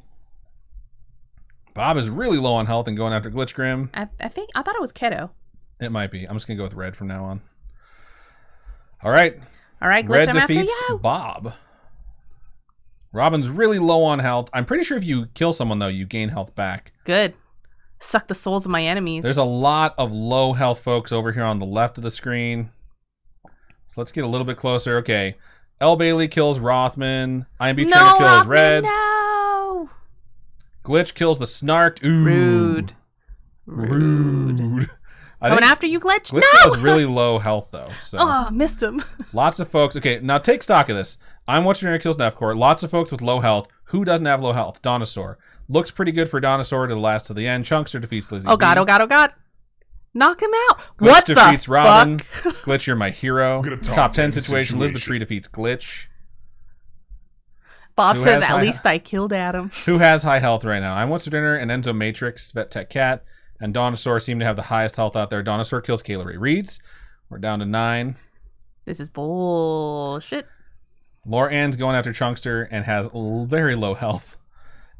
Bob is really low on health and going after Glitch Grim. I thought it was Keto. It might be. I'm just going to go with Red from now on. All right. Glitch, Red I'm after defeats you. Bob. Robin's really low on health. I'm pretty sure if you kill someone, though, you gain health back. Good. Suck the souls of my enemies. There's a lot of low health folks over here on the left of the screen. So let's get a little bit closer. Okay. L. Bailey kills Rothman. IMB Trigger kills Rothman, Red. No! Glitch kills the Snark. Ooh. Rude. Coming after you, Glitch? Glitch has really low health, though. So. Oh, missed him. Lots of folks. Okay, now take stock of this. I'm watching Eric Kills Nefcore. Lots of folks with low health. Who doesn't have low health? Dinosaur. Looks pretty good for Dinosaur to last to the end. Chunkster defeats Lizzie. Oh god, oh god, oh god. Knock him out. Glitch What defeats the Robin. fuck? Glitch, you're my hero. Top 10 situation. Elizabeth Tree defeats Glitch. Bob Who says, has at high- least I killed Adam. Who has high health right now? I'm What's for Dinner and Enzo Matrix, Vet Tech Cat, and Dinosaur seem to have the highest health out there. Dinosaur kills Kayla Ray Reeds. We're down to 9. This is bullshit. Laura Ann's going after Chunkster and has very low health.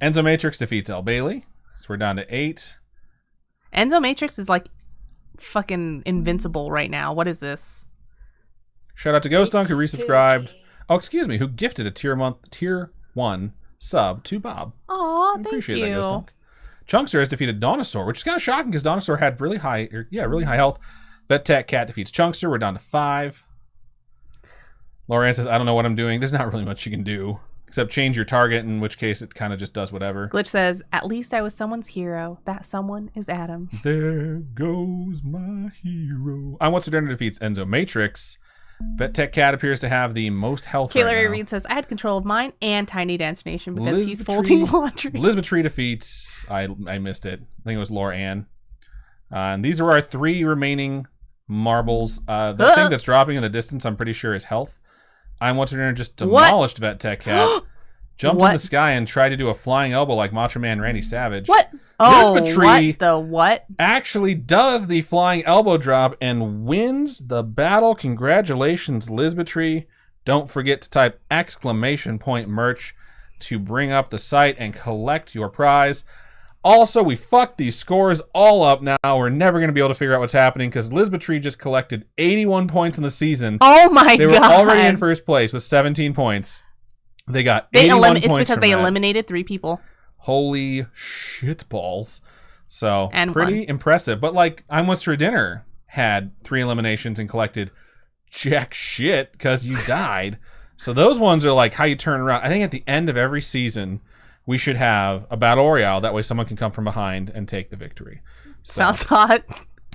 Enzo Matrix defeats El Bailey. So we're down to 8. Enzo Matrix is like fucking invincible right now. What is this? Shout out to Ghost Dunk who resubscribed. Oh, excuse me, who gifted a tier 1 sub to Bob. Aw, thank Appreciate you. that, Ghost Dunk. Chunkster has defeated Donosaur, which is kind of shocking because Donosaur had really high health. Vet Tech Cat defeats Chunkster. We're down to 5. Lauren says, I don't know what I'm doing. There's not really much you can do except change your target, in which case it kind of just does whatever. Glitch says, at least I was someone's hero. That someone is Adam. There goes my hero. I Want Dinner defeats Enzo Matrix. Vet Tech Cat appears to have the most health right now. Reed says, I had control of mine and Tiny Dance Nation because he's folding laundry. Lisbeth defeats, I missed it. I think it was Laura Ann. And these are our 3 remaining marbles. The thing that's dropping in the distance, I'm pretty sure, is health. I Want Dinner just demolished Vet Tech Cat. Jumped in the sky and tried to do a flying elbow like Macho Man Randy Savage. What? Oh, what the what? Actually does the flying elbow drop and wins the battle. Congratulations, Lisbetry. Don't forget to type !merch to bring up the site and collect your prize. Also, we fucked these scores all up now. We're never going to be able to figure out what's happening because Lisbetry just collected 81 points in the season. Oh my God. They were already in first place with 17 points. They got 81 points. It's because they eliminated 3 people. Holy shit balls. So, and pretty impressive. But like, I Wants for Dinner had 3 eliminations and collected jack shit because you died. So those ones are like how you turn around. I think at the end of every season, we should have a battle royale. That way someone can come from behind and take the victory. So, sounds hot.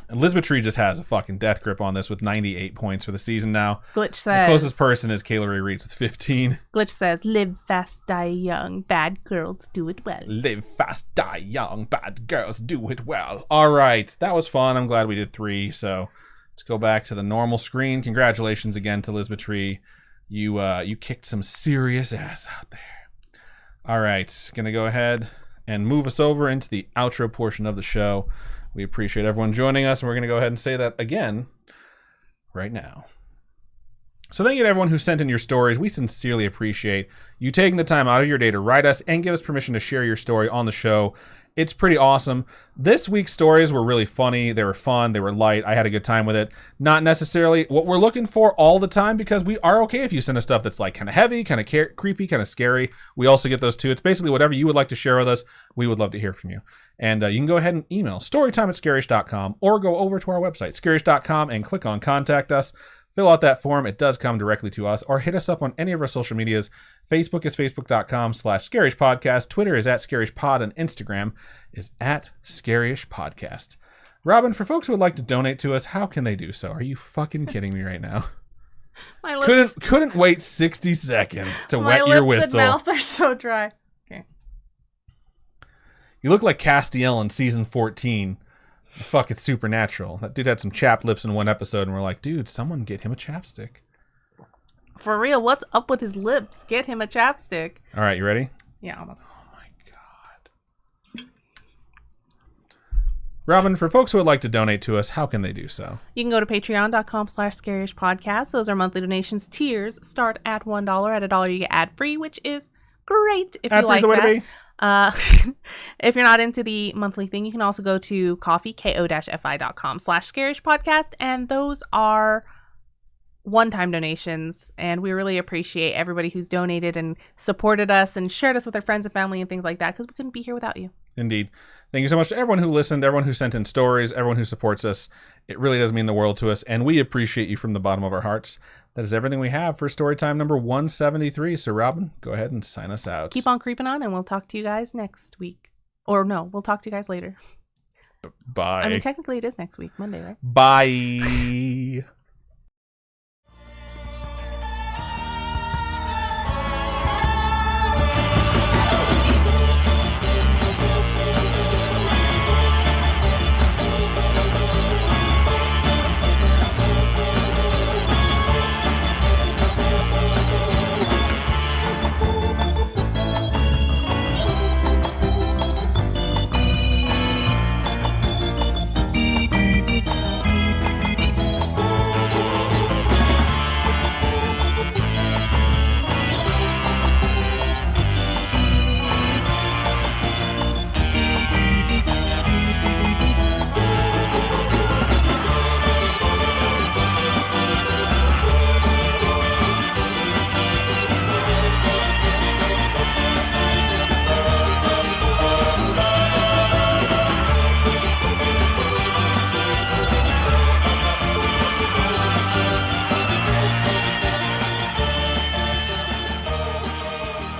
And Lisbetry just has a fucking death grip on this with 98 points for the season now. Glitch says... The closest person is Kayla Ray Reeds with 15. Glitch says, live fast, die young. Bad girls do it well. Live fast, die young. Bad girls do it well. All right. That was fun. I'm glad we did 3. So let's go back to the normal screen. Congratulations again to Lisbetry. You kicked some serious ass out there. All right. Going to go ahead and move us over into the outro portion of the show. We appreciate everyone joining us, and we're going to go ahead and say that again right now. So thank you to everyone who sent in your stories. We sincerely appreciate you taking the time out of your day to write us and give us permission to share your story on the show. It's pretty awesome. This week's stories were really funny. They were fun. They were light. I had a good time with it. Not necessarily what we're looking for all the time, because we are okay if you send us stuff that's like kind of heavy, kind of creepy, kind of scary. We also get those too. It's basically whatever you would like to share with us. We would love to hear from you. And you can go ahead and email storytime@scaryish.com or go over to our website, scaryish.com, and click on Contact Us. Fill out that form. It does come directly to us, or hit us up on any of our social medias. Facebook is facebook.com/Scaryish Podcast. Twitter is @Scaryish Pod, and Instagram is @Scaryish Podcast. Robin, for folks who would like to donate to us, how can they do so? Are you fucking kidding me right now? My lips, couldn't wait 60 seconds to wet your whistle. My lips and mouth are so dry. Okay. You look like Castiel in season 14. Fuck, it's Supernatural. That dude had some chapped lips in one episode, and we're like, dude, someone get him a chapstick. For real, what's up with his lips? Get him a chapstick. All right, you ready? Yeah. Oh my God. Robin, for folks who would like to donate to us, how can they do so? You can go to patreon.com/Scaryish Podcast. Those are monthly donations. Tiers start at $1. At $1, you get ad-free, which is great if you like that. If you're not into the monthly thing, you can also go to ko-fi.com/Scaryish Podcast, and those are one-time donations, and we really appreciate everybody who's donated and supported us and shared us with their friends and family and things like that, because we couldn't be here without you. Indeed. Thank you so much to everyone who listened, everyone who sent in stories, everyone who supports us. It really does mean the world to us, and we appreciate you from the bottom of our hearts. That is everything we have for Storytime number 173. So, Robin, go ahead and sign us out. Keep on creeping on, and we'll talk to you guys next week. Or no, we'll talk to you guys later. Bye. I mean, technically it is next week, Monday, right? Bye.